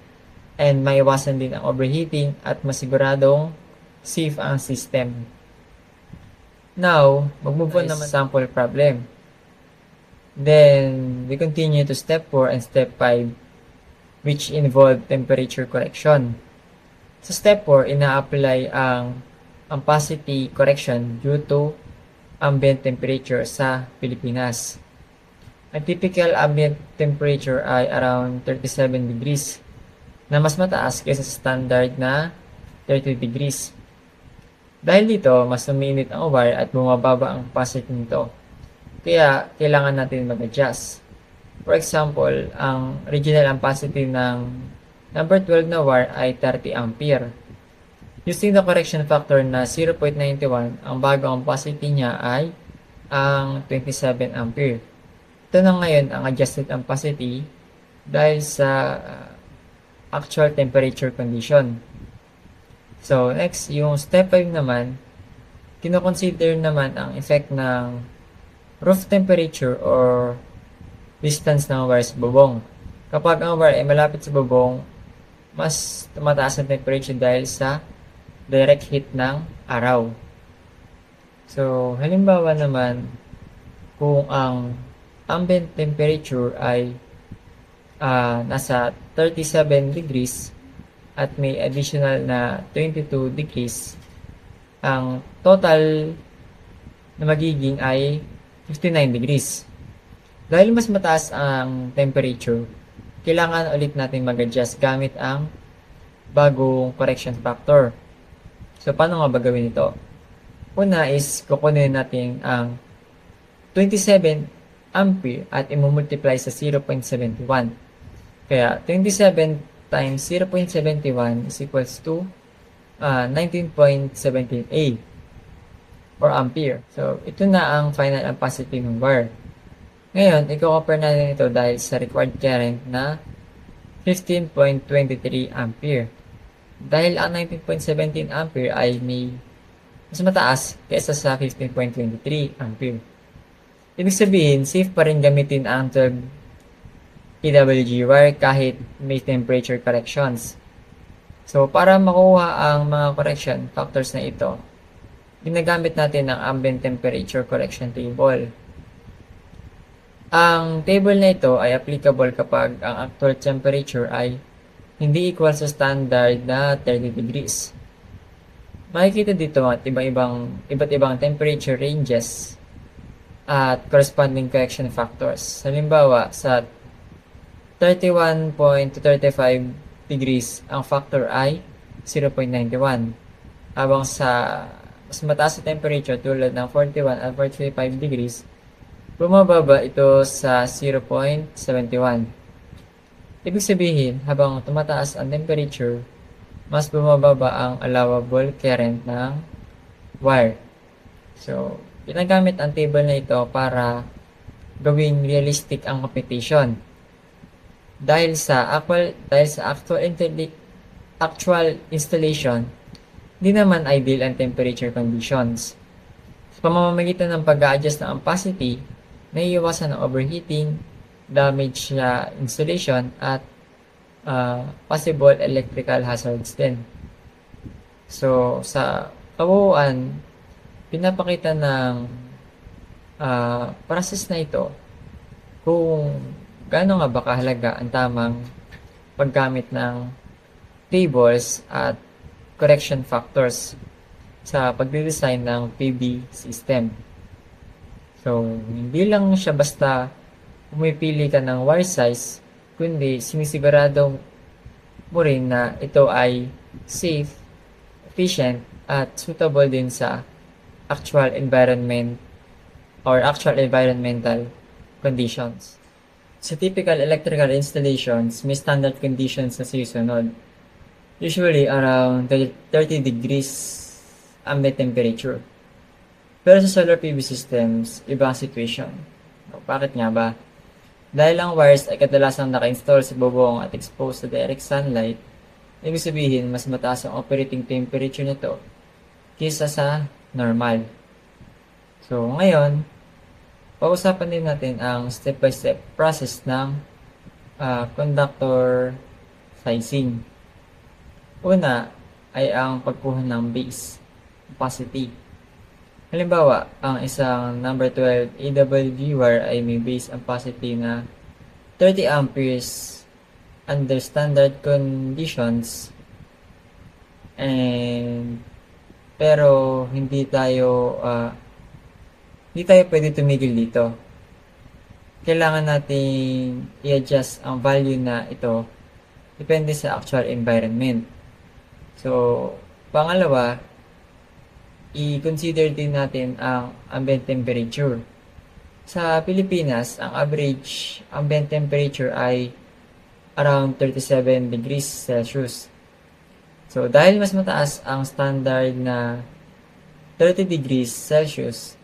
and maiwasan din ang overheating at masiguradong safe ang system. Now, mag-move on naman sa sample problem. Then, we continue to step 4 and step 5 which involve temperature correction. Sa step 4, ina-apply ang ampacity correction due to ambient temperature sa Pilipinas. Ang typical ambient temperature ay around 37 degrees na mas mataas kaysa sa standard na 30 degrees. Dahil dito, mas umiinit ang wire at bumababa ang capacity nito. Kaya, kailangan natin mag-adjust. For example, ang original ampacity ng number 12 na wire ay 30 ampere. Using the correction factor na 0.91, ang bagong opacity niya ay ang 27 ampere. Ito na ngayon ang adjusted opacity dahil sa actual temperature condition. So, next, yung step 5 naman, kinoconsider naman ang effect ng roof temperature or distance ng wire sa bubong. Kapag ang wire ay malapit sa bubong, mas tumataas ang temperature dahil sa direct heat ng araw. So, halimbawa naman, kung ang ambient temperature ay nasa 37 degrees at may additional na 22 degrees, ang total na magiging ay 59 degrees. Dahil mas mataas ang temperature, kailangan ulit natin mag-adjust gamit ang bagong correction factor. So, paano nga ba gawin ito? Una is, kukunin natin ang 27 ampere at imumultiply sa 0.71. Kaya, 27 times 0.71 is equals to 19.17A or ampere. So, ito na ang final opacity ng wire. Ngayon, i-compare natin ito dahil sa required current na 15.23 ampere. Dahil ang 19.17 ampere ay may mas mataas kaysa sa 15.23 ampere. Ibig sabihin, safe pa rin gamitin ang 12 kWg wire kahit may temperature corrections. So, para makuha ang mga correction factors na ito, ginagamit natin ang ambient temperature correction table. Ang table na ito ay applicable kapag ang actual temperature ay hindi equal sa standard na 30 degrees. Makikita dito at iba't ibang temperature ranges at corresponding correction factors. Halimbawa, sa 31 to 35 degrees, ang factor ay 0.91. Habang sa mas mataas na temperature tulad ng 41 at 45 degrees, bumababa ito sa 0.71. Ibig sabihin, habang tumataas ang temperature, mas bumababa ang allowable current ng wire. So, ginagamit ang table na ito para gawing realistic ang computation. Dahil sa actual installation, hindi naman ideal ang temperature conditions. Sa pamamagitan ng pag-a-adjust ng opacity, naiiwasan ang overheating, damage sa installation, at possible electrical hazards din. So, sa kabuuan, pinapakita ng process na ito kung gaano nga ba kahalaga ang tamang paggamit ng tables at correction factors sa pagde-design ng PV system. So, hindi lang siya basta pumipili ka ng wire size, kundi sinisigurado mo rin na ito ay safe, efficient, at suitable din sa actual environment or actual environmental conditions. Sa typical electrical installations, may standard conditions na sinusunod. Usually around 30 degrees ambient temperature. Pero sa solar PV systems, iba ang situation. Bakit nga ba? Dahil ang wires ay kadalasang naka-install sa bubong at exposed to direct sunlight, ibig sabihin mas mataas ang operating temperature nito kaysa sa normal. So ngayon, pag-usapan din natin ang step-by-step process ng conductor sizing. Una ay ang pagkuha ng base opacity. Halimbawa, ang isang number 12 AWG wire ay may base opacity na 30 amperes under standard conditions, pero hindi tayo pwede tumigil dito. Kailangan natin i-adjust ang value na ito depende sa actual environment. So, pangalawa, i-consider din natin ang ambient temperature. Sa Pilipinas, ang average ambient temperature ay around 37 degrees Celsius. So, dahil mas mataas ang standard na 30 degrees Celsius,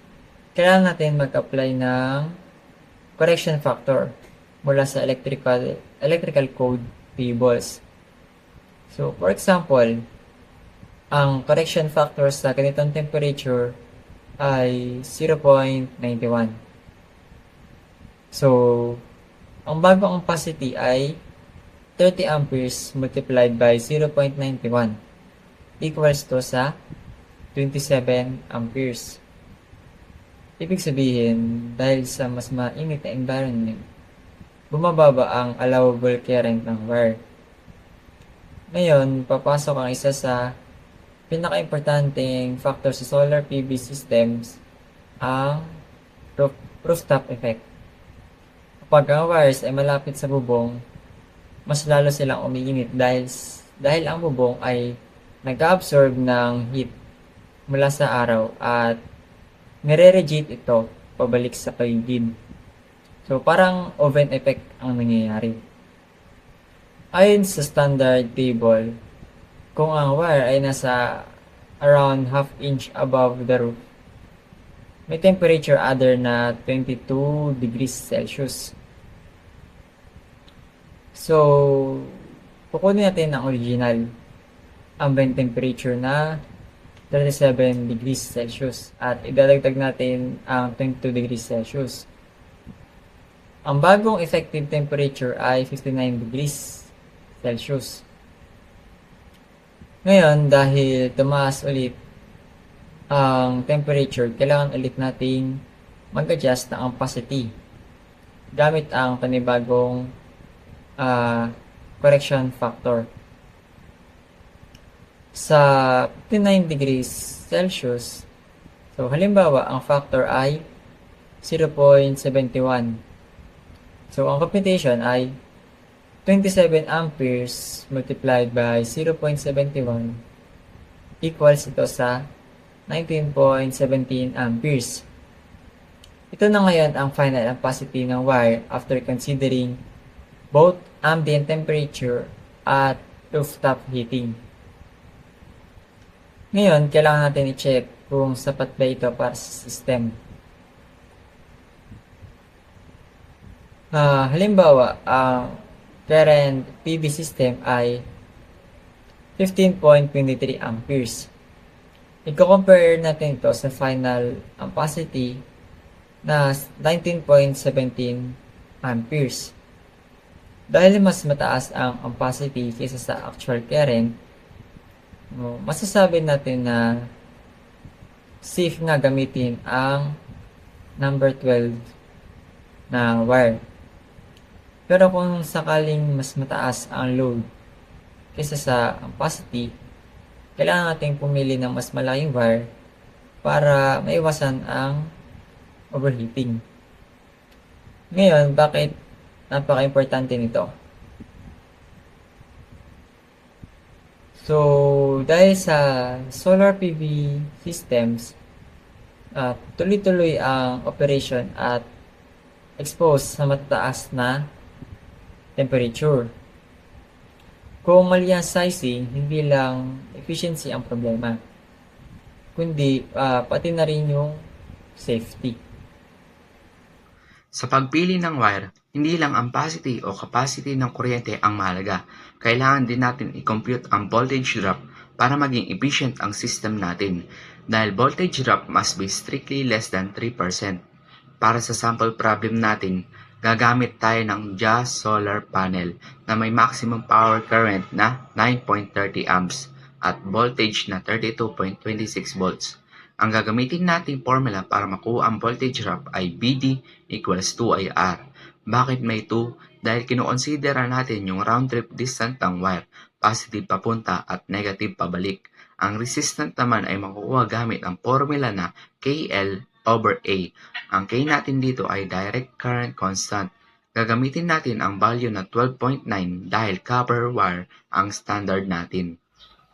kailangan natin mag-apply ng correction factor mula sa electrical code tables. So, for example, ang correction factor sa ganitong temperature ay 0.91. So, ang bagong ampacity ay 30 amperes multiplied by 0.91 equals to sa 27 amperes. Ibig sabihin, dahil sa mas mainit na environment, bumababa ang allowable current ng wire. Ngayon, papasok ang isa sa pinaka-importanting factor sa solar PV systems, ang rooftop effect. Kapag ang wires ay malapit sa bubong, mas lalo silang umiinit dahil ang bubong ay nag-absorb ng heat mula sa araw at nire-radiate ito pabalik sa paligid. So, parang oven effect ang nangyayari. Ayon sa standard table, kung ang wire ay nasa around half inch above the roof, may temperature other na 22 degrees Celsius. So, kukunin natin ang original ambient temperature na 37 degrees Celsius at idadagdag natin ang 22 degrees Celsius. Ang bagong effective temperature ay 59 degrees Celsius. Ngayon, dahil tumaas ulit ang temperature, kailangan ulit nating mag-adjust ng ampacity gamit ang panibagong correction factor. Sa 59 degrees Celsius, so halimbawa, ang factor ay 0.71. So, ang computation ay 27 amperes multiplied by 0.71 equals ito sa 19.17 amperes. Ito na ngayon ang final ampacity ng wire after considering both ambient temperature at rooftop heating. Ngayon, kailangan natin i-check kung sapat ba ito para sa system. Halimbawa, ang current PV system ay 15.23 amperes. I-compare natin ito sa final ampacity na 19.17 amperes. Dahil mas mataas ang ampacity kaysa sa actual current, masasabi natin na safe nga gamitin ang number 12 na wire. Pero kung sakaling mas mataas ang load kaysa sa ampacity, kailangan natin pumili ng mas malaking wire para maiwasan ang overheating. Ngayon, bakit napaka-importante nito? So, dahil sa solar PV systems, tuloy-tuloy ang operation at exposed sa mataas na temperature. Kung mali ang sizing, hindi lang efficiency ang problema, kundi pati na rin yung safety. Sa pagpili ng wire, hindi lang ampacity o capacity ng kuryente ang mahalaga. Kailangan din natin i-compute ang voltage drop para maging efficient ang system natin. Dahil voltage drop must be strictly less than 3%. Para sa sample problem natin, gagamit tayo ng just solar panel na may maximum power current na 9.30 amps at voltage na 32.26 volts. Ang gagamitin nating formula para makuha ang voltage drop ay VD equals 2IR. Bakit may 2? Dahil kinoconsidera natin yung round trip distance ng wire, positive papunta at negative pabalik. Ang resistance naman ay makukuha gamit ang formula na KL/A. Ang K natin dito ay direct current constant. Gagamitin natin ang value na 12.9 dahil copper wire ang standard natin.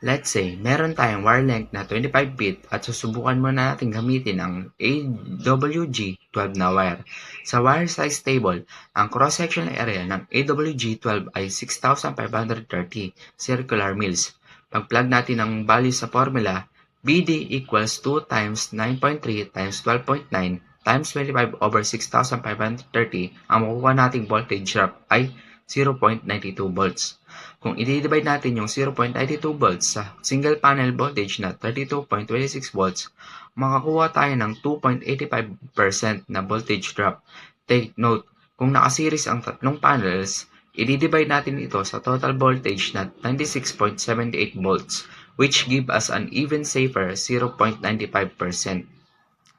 Let's say, meron tayong wire length na 25 feet at susubukan muna natin gamitin ang AWG-12 na wire. Sa wire size table, ang cross-sectional area ng AWG-12 ay 6,530 circular mils. Pag-plug natin ang value sa formula, BD equals 2 times 9.3 times 12.9 times 25 over 6,530, ang makukuha nating voltage drop ay 0.92 volts. Kung i-divide natin yung 0.92 volts sa single panel voltage na 32.26 volts, makakuha tayo ng 2.85% na voltage drop. Take note, kung nakaseries ang tatlong panels, i-divide natin ito sa total voltage na 96.78 volts, which give us an even safer 0.95%.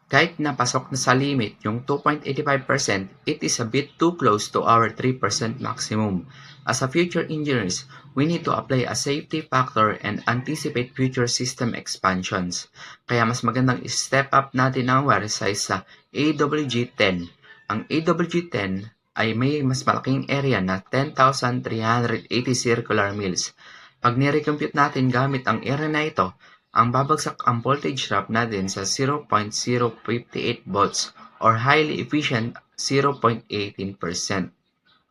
Kahit napasok na sa limit yung 2.85%, it is a bit too close to our 3% maximum. As a future engineers, we need to apply a safety factor and anticipate future system expansions. Kaya mas magandang step up natin ang wire size sa AWG10. Ang AWG10 ay may mas malaking area na 10,380 circular mils. Pag nirecompute natin gamit ang area na ito, ang babagsak ang voltage drop natin sa 0.058 volts or highly efficient 0.18%.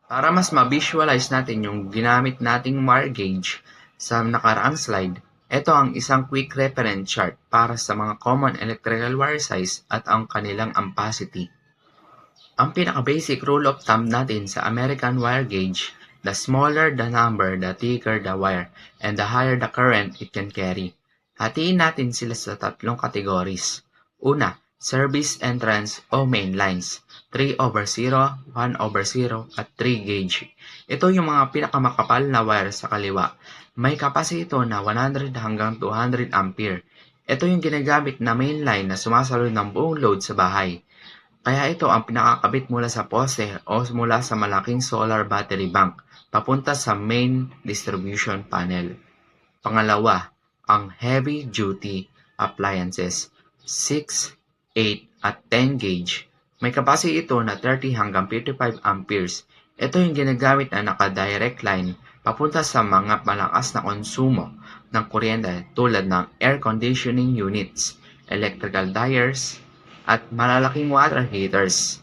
Para mas ma-visualize natin yung ginamit nating wire gauge sa nakaraang slide, ito ang isang quick reference chart para sa mga common electrical wire size at ang kanilang ampacity. Ang pinaka-basic rule of thumb natin sa American wire gauge, the smaller the number, the thicker the wire, and the higher the current it can carry. Hatiin natin sila sa tatlong categories. Una, service entrance o main lines, 3/0, 1/0, at 3 gauge. Ito yung mga pinakamakapal na wire sa kaliwa. May capacity ito na 100 hanggang 200 ampere. Ito yung ginagamit na main line na sumasalo ng buong load sa bahay. Kaya ito ang pinakakabit mula sa poste o mula sa malaking solar battery bank papunta sa main distribution panel. Pangalawa, ang heavy-duty appliances, 6, 8, at 10 gauge. May capacity ito na 30 hanggang 55 amperes. Ito yung ginagamit na naka-direct line papunta sa mga malakas na konsumo ng kuryente tulad ng air conditioning units, electrical dryers, at malalaking water heaters.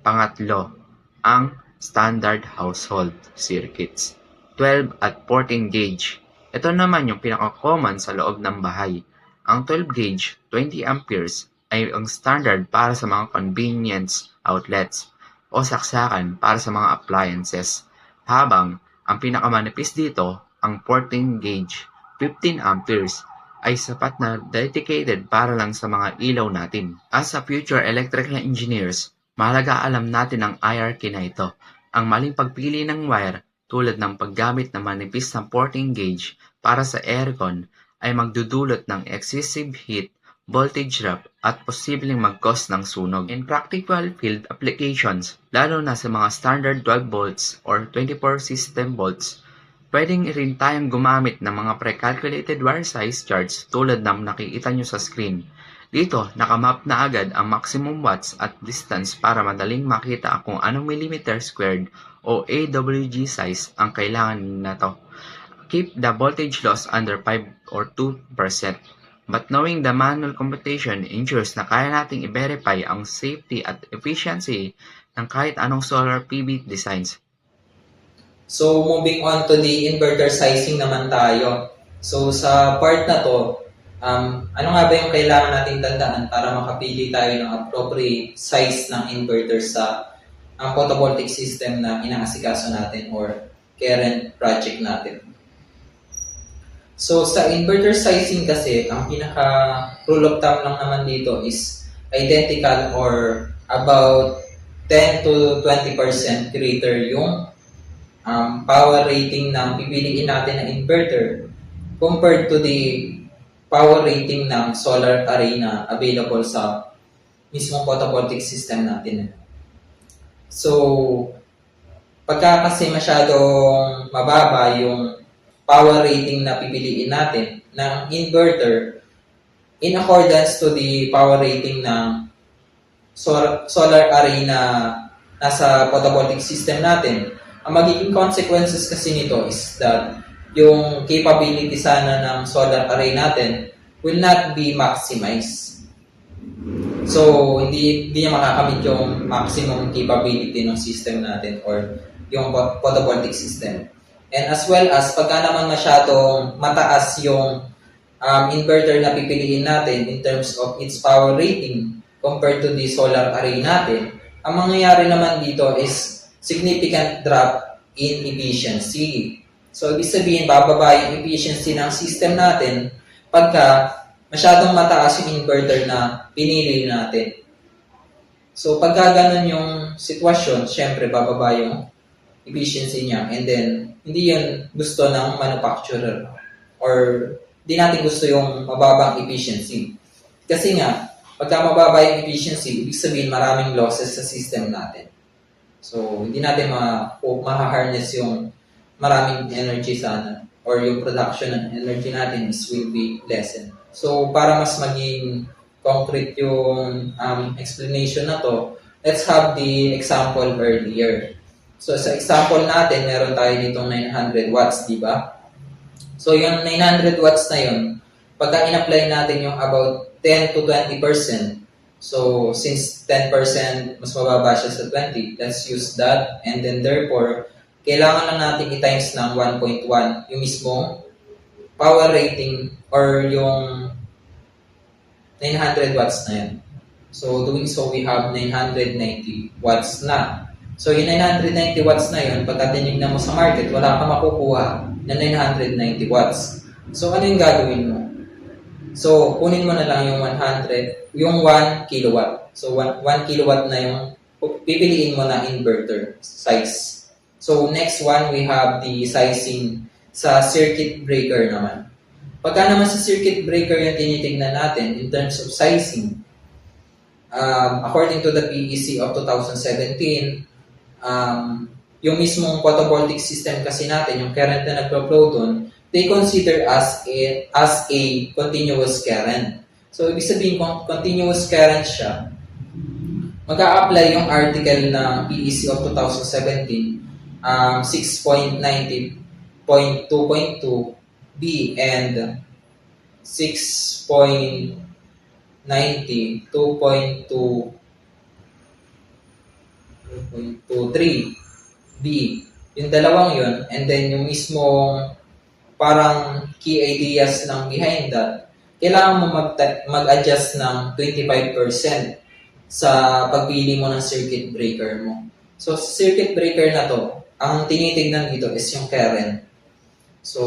Pangatlo, ang standard household circuits, 12 at 14 gauge. Ito naman yung pinaka-common sa loob ng bahay. Ang 12 gauge, 20 amperes, ay ang standard para sa mga convenience outlets o saksakan para sa mga appliances. Habang ang pinakamanipis dito, ang 14 gauge, 15 amperes, ay sapat na dedicated para lang sa mga ilaw natin. As a future electrical engineers, mahalaga alam natin ang hierarchy na ito. Ang maling pagpili ng wire tulad ng paggamit ng manipis na 14 gauge para sa aircon ay magdudulot ng excessive heat, voltage drop at posibleng mag-cause ng sunog. In practical field applications, lalo na sa mga standard 12 volts or 24 system volts, pwedeng rin tayong gumamit ng mga pre-calculated wire size charts tulad ng nakikita nyo sa screen. Dito, nakamap na agad ang maximum watts at distance para madaling makita kung anong millimeter squared o AWG size ang kailangan na to. Keep the voltage loss under 5 or 2%. But knowing the manual computation ensures na kaya nating i-verify ang safety at efficiency ng kahit anong solar PV designs. So, moving on to the inverter sizing naman tayo. So, sa part na to, ano nga ba yung kailangan nating tandaan para makapili tayo ng appropriate size ng inverter sa photovoltaic system na inaasikaso natin or current project natin. So, sa inverter sizing kasi, ang pinaka-rule of thumb lang naman dito is identical or about 10 to 20% greater yung power rating ng pipiliin natin na inverter compared to the power rating ng solar array na available sa mismong photovoltaic system natin. So, pagka kasi masyadong mababa yung power rating na pipiliin natin ng inverter in accordance to the power rating ng solar array na nasa photovoltaic system natin, ang magiging consequences kasi nito is that yung capability sana ng solar array natin will not be maximized. So, hindi niya makakamit yung maximum capability ng system natin or yung photovoltaic system. And as well as, pagka naman masyadong mataas yung inverter na pipiliin natin in terms of its power rating compared to the solar array natin, ang mangyayari naman dito is significant drop in efficiency. So, ibig sabihin, bababa yung efficiency ng system natin pagka masyadong mataas yung inverter na pinili natin. So, pagka ganun yung sitwasyon, syempre, bababa yung efficiency niya. And then, hindi yun gusto ng manufacturer. Or, di natin gusto yung mababang efficiency. Kasi nga, pagka mababa yung efficiency, ibig sabihin maraming losses sa system natin. So, hindi natin ma-harness yung maraming energy sana or yung production ng energy natin will be lessened. So, para mas maging concrete yung explanation na to, let's have the example earlier. So, sa example natin, meron tayo ditong 900 watts, di ba? So, yung 900 watts na yun, pagka in-apply natin yung about 10 to 20%, so since 10% mas mababa siya sa 20, let's use that. And then therefore, kailangan lang natin i-times ng 1.1 yung mismong power rating or yung 900 watts na yun. So, doing so, we have 990 watts na. So, yung 990 watts na yun, pagka tinignan mo sa market, wala ka makukuha na 990 watts. So, ano yung gagawin mo? So, kunin mo na lang yung 1 kilowatt. So, 1 kilowatt na yung pipiliin mo na inverter size. So, next one, we have the sizing sa circuit breaker naman. Pagka naman sa circuit breaker yung tinitignan natin in terms of sizing, according to the PEC of 2017, yung mismong photovoltaic system kasi natin, yung current na nagpo-flow doon, they consider as a continuous current. So, ibig sabihin kung continuous current siya, mag-a-apply yung article ng PEC of 2017, 6.90.2.2b and 6.90.2.23b. Yung dalawang yun, and then yung mismong parang key ideas ng behind that, kailangan mo mag-adjust ng 25% sa pagpili mo ng circuit breaker mo. So, sa circuit breaker na to, ang tinitignan dito is yung current. So,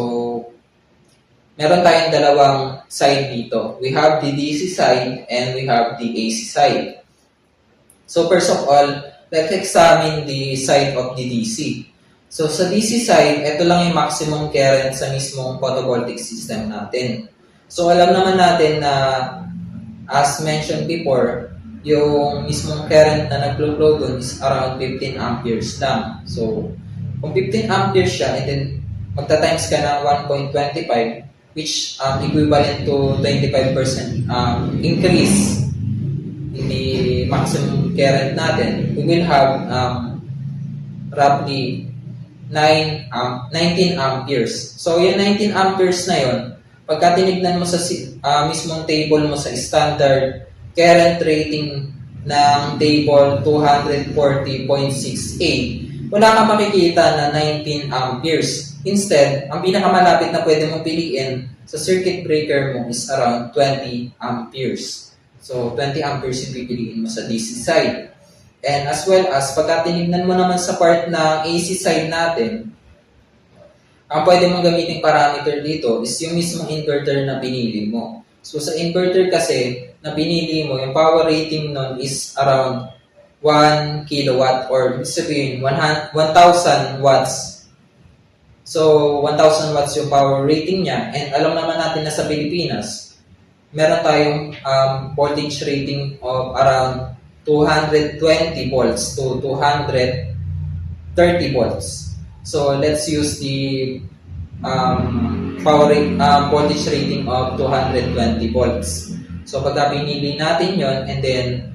meron tayong dalawang side dito. We have the DC side and we have the AC side. So, first of all, let's examine the side of the DC. So, sa DC side, ito lang yung maximum current sa mismong photovoltaic system natin. So, alam naman natin na, as mentioned before, yung mismong current na nag-flow dun is around 15 amperes lang. So, kung 15 amperes siya, and then magta-times ka ng 1.25, which equivalent to 25% increase in the maximum current natin, we will have roughly 19 amperes. So, yung 19 amperes na yun, pagka tinignan mo sa mismong table mo sa standard current rating ng table 240.68, wala kang makikita na 19 amperes. Instead, ang pinakamalapit na pwede mong piliin sa circuit breaker mo is around 20 amperes. So, 20 amperes yung pipiliin mo sa DC side. And as well as, pagka tinignan mo naman sa part ng AC side natin, ang pwede mong gamitin parameter dito is yung mismong inverter na pinili mo. So, sa inverter kasi na pinili mo, yung power rating nun is around 1 kilowatt or sabihin 1,000 watts. So, 1,000 watts yung power rating niya. And alam naman natin na sa Pilipinas, meron tayong voltage rating of around 220 volts to 230 volts. So, let's use the voltage rating of 220 volts. So, pagka pinili natin yon, and then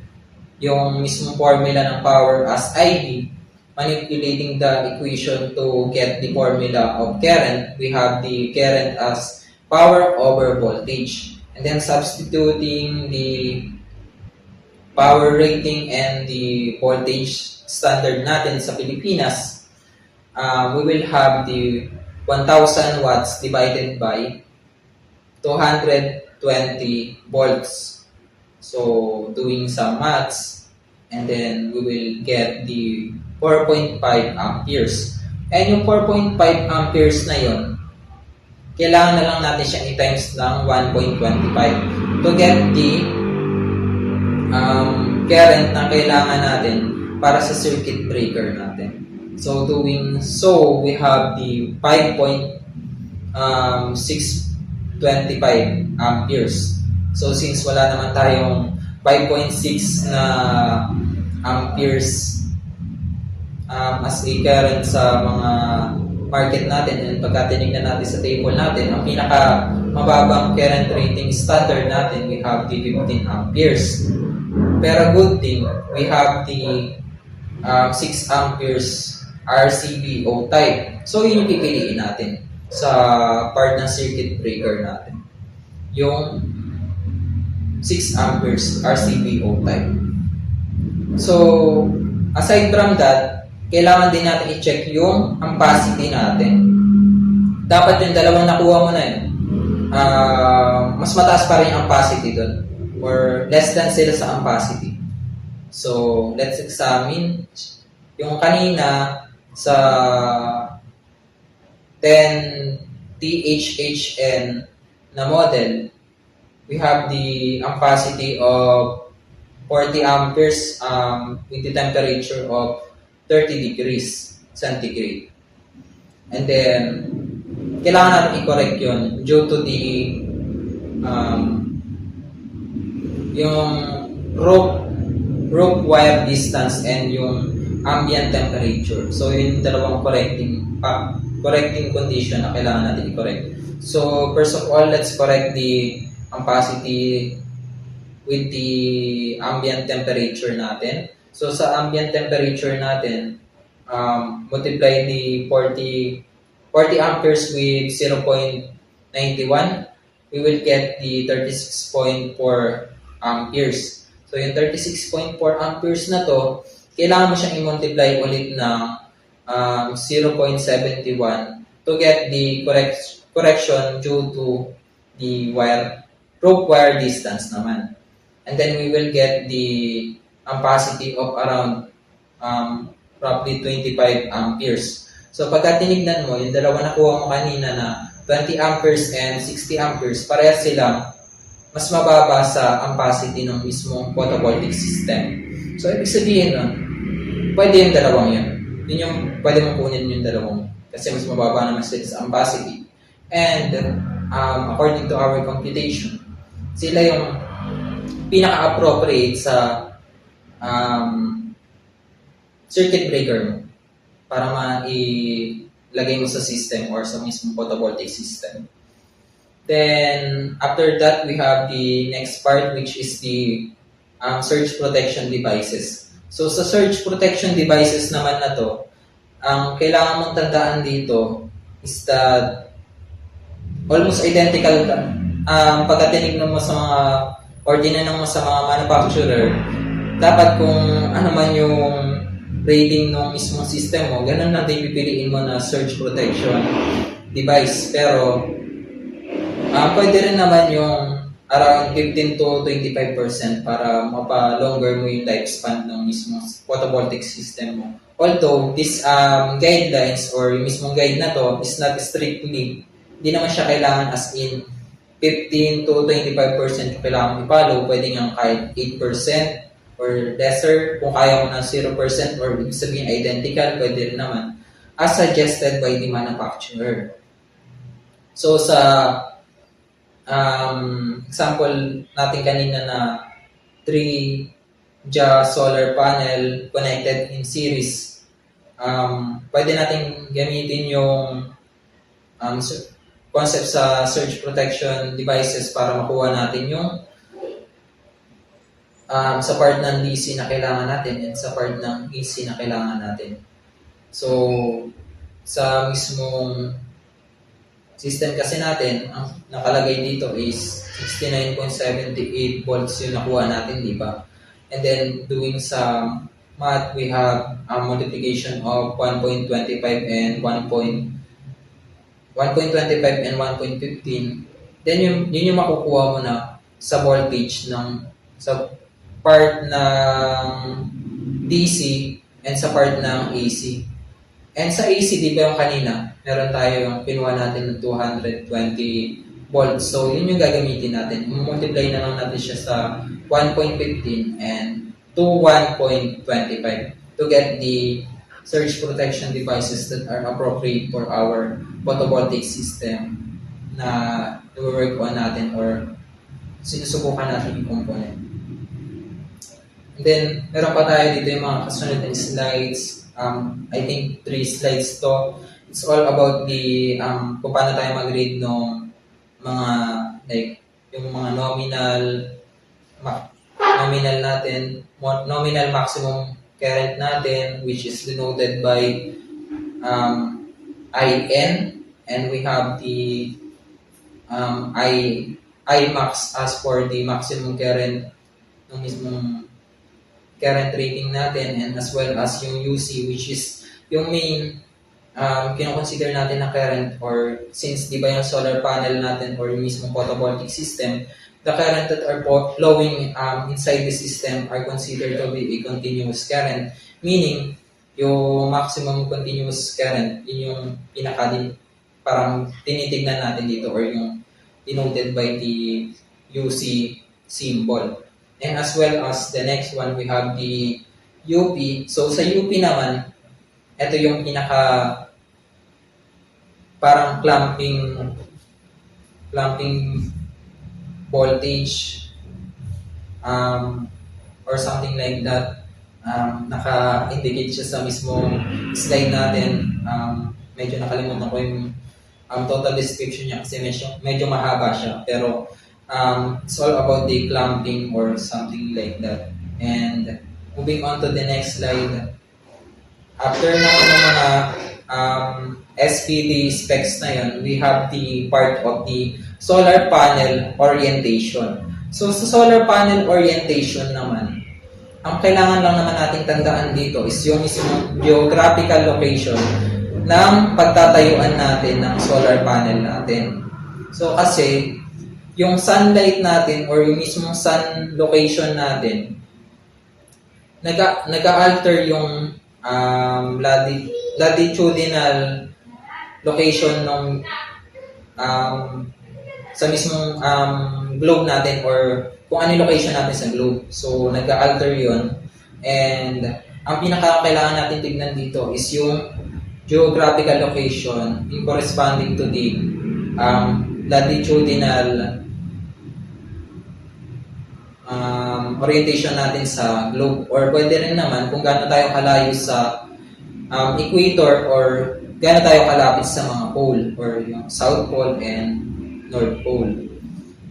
yung mismong formula ng power as IB, manipulating the equation to get the formula of current, we have the current as power over voltage. And then substituting the power rating and the voltage standard natin sa Pilipinas, we will have the 1,000 watts divided by 220 volts. So, doing some maths, and then we will get the 4.5 amperes. And yung 4.5 amperes na yon, kailangan na lang natin siyang i-times ng 1.25 to get the current na kailangan natin para sa circuit breaker natin. So, doing so, we have the 5.625 amperes. So, since wala naman tayong 5.6 na amperes as a current sa mga market natin, and pagka tinignan natin sa table natin, ang pinaka mababang current rating standard natin, we have the 15 amperes. Pero good thing, we have the 6 amperes RCBO type. So, yun yung pipiliin natin sa part ng circuit breaker natin. Yung 6 amperes RCBO type. So, aside from that, kailangan din natin i-check yung ampacity natin. Dapat yung dalawang nakuha mo na yun, mas mataas pa rin yung ampacity doon, or less than sila sa ampacity. So, let's examine yung kanina sa 10 THHN na model. We have the ampacity of 40 amperes with the temperature of 30 degrees centigrade. And then, kailangan natin i-correct yun due to the yung rope wire distance and yung ambient temperature. So, yun yung dalawang correcting condition na kailangan natin i-correct. So, first of all, let's correct the ampacity with the ambient temperature natin. So, sa ambient temperature natin, multiply the 40 amperes with 0.91, we will get the 36.4 amperes. So, yung 36.4 amperes na to, kailangan mo siyang i-multiply ulit ng 0.71 to get the correction due to the rope wire distance naman. And then we will get the ampacity of around roughly 25 amperes. So pagka tinignan mo, yung dalawa nakuha mo kanina na 20 amperes and 60 amperes, parehas silang mas mababa sa ampacity ng mismong photovoltaic system. So ibig sabihin nun, pwede yung dalawang yun. Yun yung pwede mong kunin yung dalawang kasi mas mababa naman sila sa ampacity. And according to our computation, sila yung pinaka-appropriate sa circuit breaker mo para mailagay mo sa system or sa mismong photovoltaic system. Then, after that, we have the next part, which is the surge protection devices. So, sa surge protection devices naman na to, ang kailangan mong tandaan dito is that almost identical pagka tinignan mo sa mga or tinanong mo sa mga manufacturer, dapat kung ano man yung rating ng mismong system mo, ganun na din pipiliin mo na surge protection device. Pero, pwede rin naman yung around 15 to 25% para mapa-longer mo yung lifespan ng mismong photovoltaic system mo. Although, this guidelines or yung mismong guide na to is not strictly, hindi naman siya kailangan as in 15 to 25% kailangan i-follow. Pwede nga kahit 8% or lesser. Kung kaya mo na 0% or ibig sabihin identical, pwede rin naman. As suggested by the manufacturer. So, sa example natin kanina na 3 JA solar panel connected in series, pwede natin gamitin yung concept sa surge protection devices para makuha natin yung sa part ng DC na kailangan natin and sa part ng AC na kailangan natin. So, sa mismong system kasi natin, ang nakalagay dito is 69.78 volts yung nakuha natin, di ba? And then, doing some math, we have a multiplication of 1.25 and 1.25 1.25 and 1.15, then yun yung makukuha mo na sa voltage sa part ng DC and sa part ng AC. And sa AC, di ba yung kanina, meron tayo yung pinuha natin ng 220 volts. So, yun yung gagamitin natin. Multiply na lang natin siya sa 1.15 and to 1.25 to get the surge protection devices that are appropriate for our photovoltaic system na i-work on natin or sinusubukan natin yung component. And then, meron pa tayo dito yung mga kasunod na slides. I think 3 slides to. It's all about the kung paano tayo mag-read ng mga like yung mga nominal natin, nominal maximum current natin, which is denoted by IN, and we have the I max as for the maximum current ng mismong current rating natin, and as well as yung UC, which is yung main kinoconsider natin na current, or since di ba yung solar panel natin or yung mismong photovoltaic system, the current that are flowing inside the system are considered to be a continuous current, meaning yung maximum continuous current, yun yung parang tinitignan natin dito, or yung denoted by the UC symbol. And as well as the next one, we have the UP. So sa UP naman, ito yung parang clamping voltage or something like that. Naka-indicate siya sa mismong slide natin. Medyo nakalimutan ko yung total description niya kasi medyo mahaba siya. Pero it's all about the clamping or something like that. And moving on to the next slide. After ng mga SPD specs na yun, we have the part of the solar panel orientation. So sa solar panel orientation naman, ang kailangan lang naman nating tandaan dito is yung mismong geographical location ng pagtatayuan natin ng solar panel natin. So kasi yung sunlight natin or yung mismong sun location natin, nag-alter yung latitudinal location ng sa mismong globe natin, or kung ano yung location natin sa globe. So, nag-alter yun. And ang pinaka-kailangan natin tignan dito is yung geographical location in corresponding to the latitudinal orientation natin sa globe, or pwede rin naman kung gaano tayo kalayo sa equator, or gaano tayo kalapit sa mga pole, or yung South Pole and North Pole.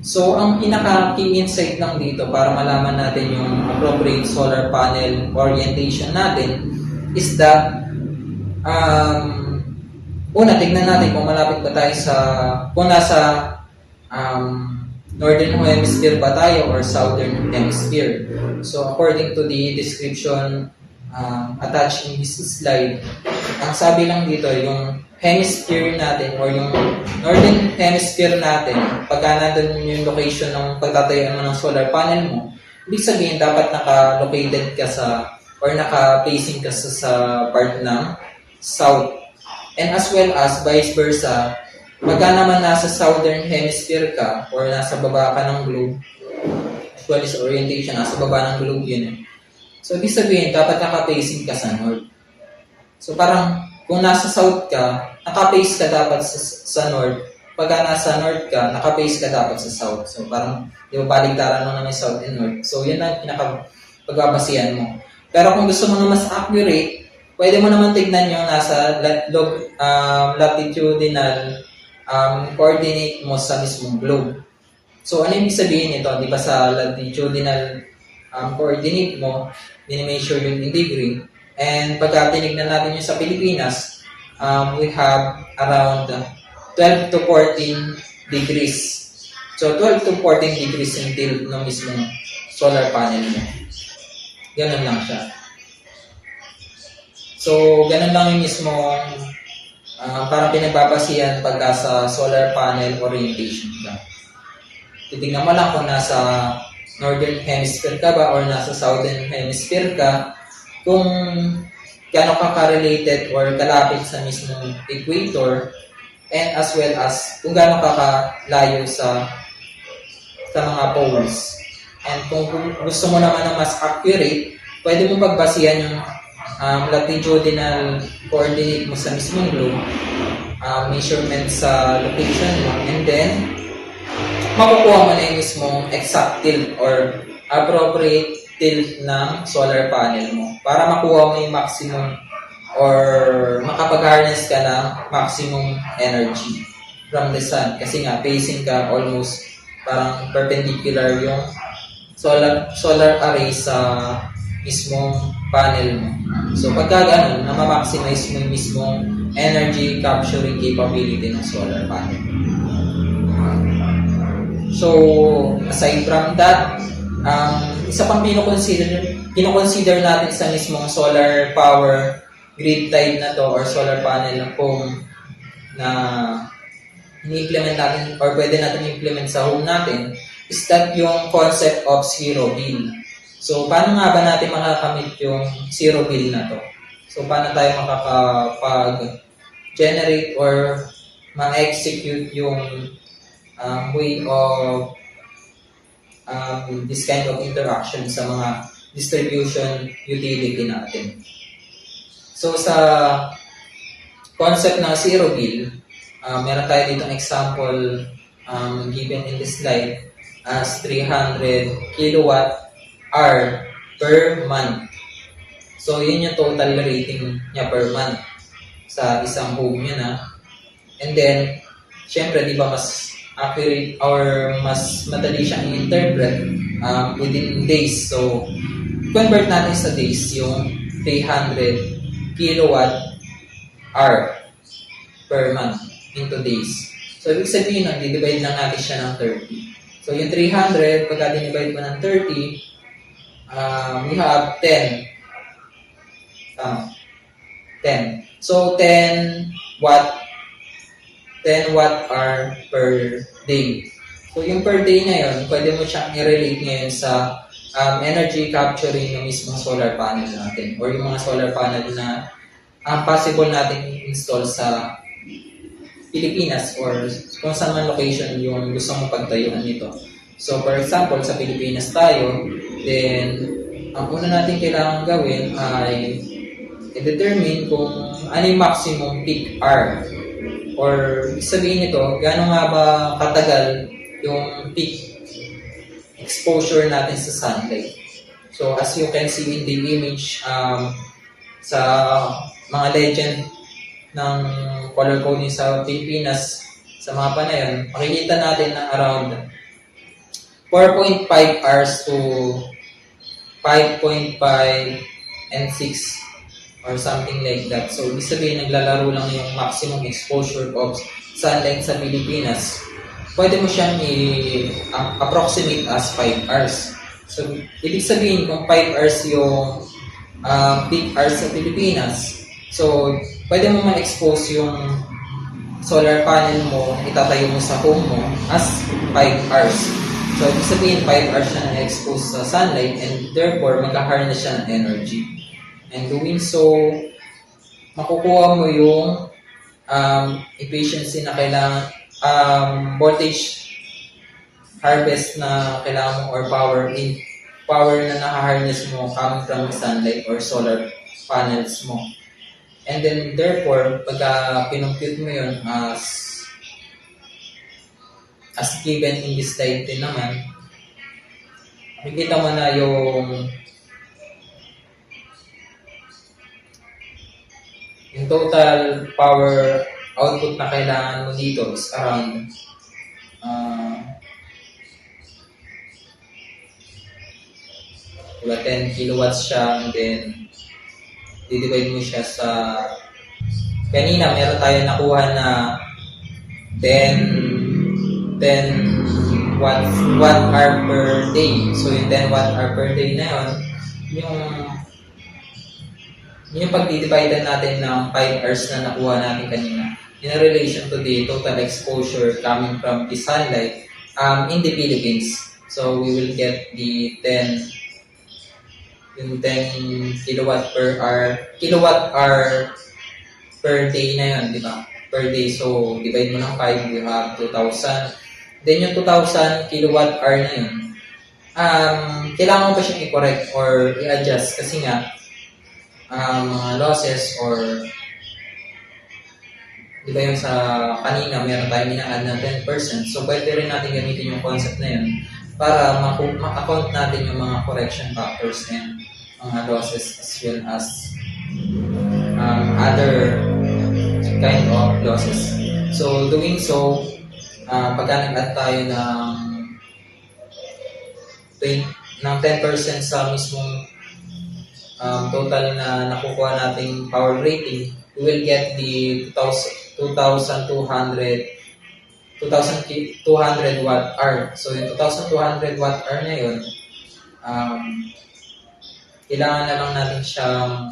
So, ang pinaka-key insight lang dito para malaman natin yung appropriate solar panel orientation natin is that una, tignan natin kung malapit ba tayo kung nasa Northern Hemisphere ba tayo or Southern Hemisphere. So, according to the description attached in this slide, ang sabi lang dito, yung hemisphere natin or yung Northern Hemisphere natin, pagka nandun yung location ng pagtatayuan mo ng solar panel mo, ibig sabihin dapat naka-located ka or naka-placing ka sa part ng South. And as well as vice versa, pagka naman nasa Southern Hemisphere ka or nasa baba ka ng globe, actually sa orientation, nasa baba ng globe yun eh. So, ibig sabihin, dapat naka-facing ka sa North. So, parang kung nasa South ka, naka-face ka dapat sa North. Pagka nasa North ka, naka-face ka dapat sa South. So, parang, di ba, baligtaran mo na may South and North. So, yun ang pinaka-pagbabasihan mo. Pero kung gusto mo na mas accurate, pwede mo naman tignan yung nasa latitudinal coordinate mo sa mismong globe. So, ano yung sabihin nito? Di ba sa latitudinal coordinate mo, mini-measure yun in degree. And pagka tinignan natin yung sa Pilipinas, we have around 12 to 14 degrees. So, 12 to 14 degrees yung tilt ng mismong solar panel mo. Ganun lang siya. So, ganun lang yung mismong Parang pinagbabasihan pagka sa solar panel orientation ka. Titignan mo lang kung nasa northern hemisphere ka ba or nasa southern hemisphere ka, kung gaano ka ka-related or kalapit sa mismong equator, and as well as kung gaano ka kalayo sa mga poles. And kung gusto mo naman na mas accurate, pwede mo pagbasihan yung latitudinal coordinate mo sa mismong globe, measurement sa location mo, and then makukuha mo na yung mismong exact tilt or appropriate tilt ng solar panel mo para makuha mo yung maximum or makapag-harness ka ng maximum energy from the sun. Kasi nga, facing ka almost parang perpendicular yung solar array sa mismong panel mo. So, pagka ganun, na-maximize mo yung mismong energy capturing capability ng solar panel. So, aside from that, isa pang kinoconsider natin sa mismong solar power grid tied na to or solar panel home na ini-implement natin or pwede natin i-implement sa home natin is that yung concept of zero bill. So, paano nga ba natin makakamit yung zero bill na to? So, paano tayo makakapag-generate or ma-execute yung way of this kind of interaction sa mga distribution utility natin. So, sa concept ng zero bill, meron tayo ditong example given in this slide as 300 kilowatt hour per month. So, yun yung total rating niya per month sa isang home yun And then, syempre, di ba mas accurate or mas madali siyang i-interpret within days. So, convert natin sa days yung 300 kilowatt hour per month into days. So, ibig sabihin nun, di-divide lang natin siya ng 30. So, yung 300, pagka dinivide mo ng 30, we have 10. 10. So, 10 watt hour per day. So, yung per day na yun, pwede mo siyang i-relate ngayon sa energy capturing ng mismong solar panel natin or yung mga solar panel na possible natin i-install sa Pilipinas or kung saan man location yung gusto mong pagtayuan nito. So, for example, sa Pilipinas tayo, then, ang una natin kailangan gawin ay i-determine kung ano yung maximum peak hour. Or, sabihin nito, gano'n nga ba katagal yung peak exposure natin sa sunlight. So, as you can see in the image, sa mga legend ng color coding sa Pilipinas, sa mapa na yun, makikita natin na around 4.5 hours to 5.5 and 6 or something like that. So, ibig sabihin, naglalaro lang yung maximum exposure of sunlight sa Pilipinas. Pwede mo siyang i-approximate as 5 hours. So, ibig sabihin, kung 5 hours yung peak hours sa Pilipinas, so, pwede mo ma-expose yung solar panel mo, itatayo mo sa home mo as 5 hours. So, ibig sabihin, 5 hours siya na-expose sa sunlight and therefore, magka-harness siya ng energy. And doing so, makukuha mo yung efficiency na kailangan, voltage harvest na kailangan mo or power na naka-harness mo coming from the sunlight or solar panels mo. And then, therefore, pagka pinumpute mo yun as given in this slide din naman, makikita mo na yung total power output na kailangan mo dito is around 10 kilowatts siya, and then di-divide mo siya sa kanina meron tayo nakuha na 10 watt hour per day. So yung 10 watt hour per day na yun, yung Yun yung pagdidividean natin ng 5 hours na nakuha natin kanina in relation to the total exposure coming from the sunlight in the Philippines. So we will get the 10 kilowatt hour per day na yun, di ba? Per day. So divide mo ng 5, you have 2,000. Then yung 2,000 kilowatt hour na yun, kailangan mo ba siyang i-correct or i-adjust kasi nga mga losses or di ba yung sa kanina meron tayong ina-add na 10%, so pwede rin natin gamitin yung concept na yun para ma-account natin yung mga correction factors and mga losses as well as other kind of losses. So doing so, pagka nag-add tayo ng 10% sa mismong total na nakukuha nating power rating, we will get the 2,200 watt hour. So yung 2,200 watt hour na yun, kailangan na lang natin siyang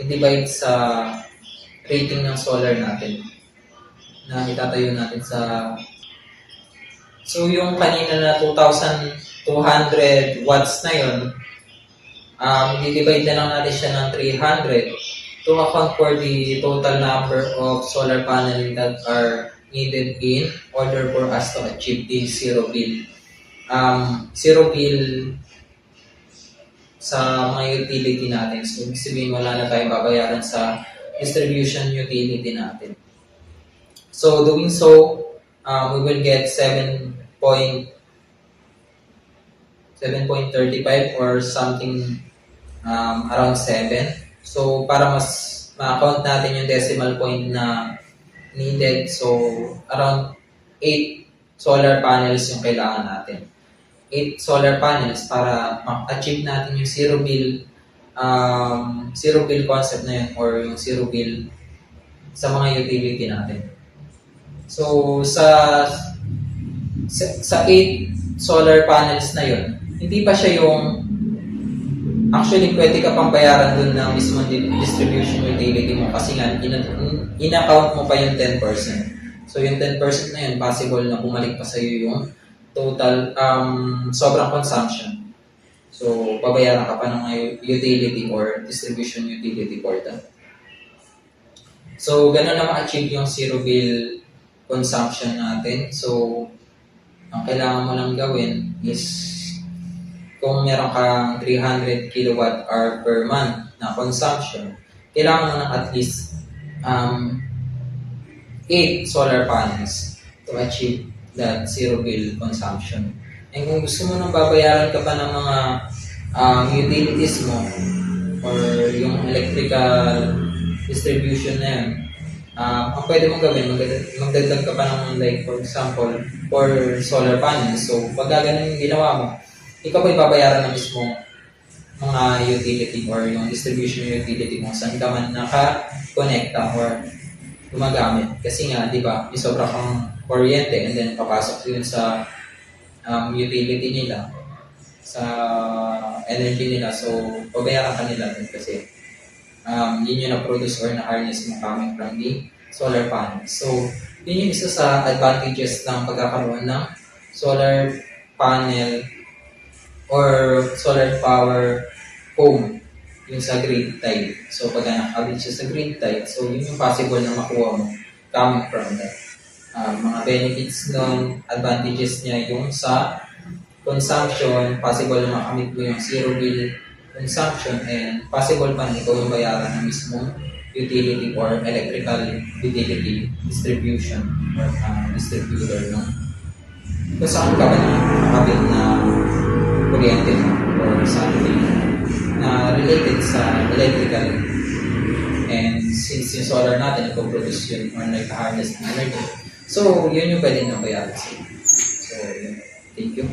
i-divide sa rating ng solar natin na itatayo natin sa... So yung kanina na 2,200 watts na yun, i-divide na lang natin siya ng 300 to account for the total number of solar panels that are needed in order for us to achieve the zero bill. Zero bill sa mga utility natin. So, ibig sabihin wala na tayong babayaran sa distribution utility natin. So, doing so, we will get 7.35 or something around 7. So, para mas ma-account natin yung decimal point na needed, so around 8 solar panels yung kailangan natin. 8 solar panels para ma-achieve natin yung zero bill concept na yun or yung zero bill sa mga utility natin. So, sa 8 solar panels na yun, hindi pa siya yung actually, pwede ka pang bayaran dun ng mismo distribution utility mo kasi nga, in-account mo pa yung 10%. So, yung 10% na yun, possible na bumalik pa sa'yo yung total, sobrang consumption. So, babayaran ka pa ng utility or distribution utility for that. So, ganun na ma-achieve yung zero bill consumption natin. So, ang kailangan mo lang gawin is kung meron kang 300 kilowatt hour per month na consumption, kailangan mo ng at least 8 solar panels to achieve that zero bill consumption. And kung gusto mo nang babayaran ka pa ng mga utilities mo or yung electrical distribution na yun, ang pwede mong gawin, magdagdag ka pa ng like for example, 4 solar panels. So, pag ganun yung ginawa mo, ikaw pa ibabayaran na mismo mga utility or yung distribution utility mo saan ka man naka-connecta or gumagamit. Kasi nga, di ba, may sobra kang kuryente and then papasok yun sa utility nila, sa energy nila. So, pabayaran ka nila dun kasi yun yung na-produce or na-harness mo coming from the solar panel. So, yun yung isa sa advantages ng pagkakaroon ng solar panel or solar power home yung sa grid tie. So, pag nakakabit siya sa grid tie, so yun yung possible na makuha mo coming from that. Mga benefits nun, advantages niya yung sa consumption, possible na makamit mo yung zero bill consumption, and possible pa na ikaw yung bayaran ng mismong utility or electrical utility distribution or distributor no? Kung saan ka ba nakakabit na kuryente or something na related sa electrical, and since yung solar natin nagpo-produce yun or nag-harness ng energy, so yun yung pwede na bayaran sa'yo. So, yun. Thank you.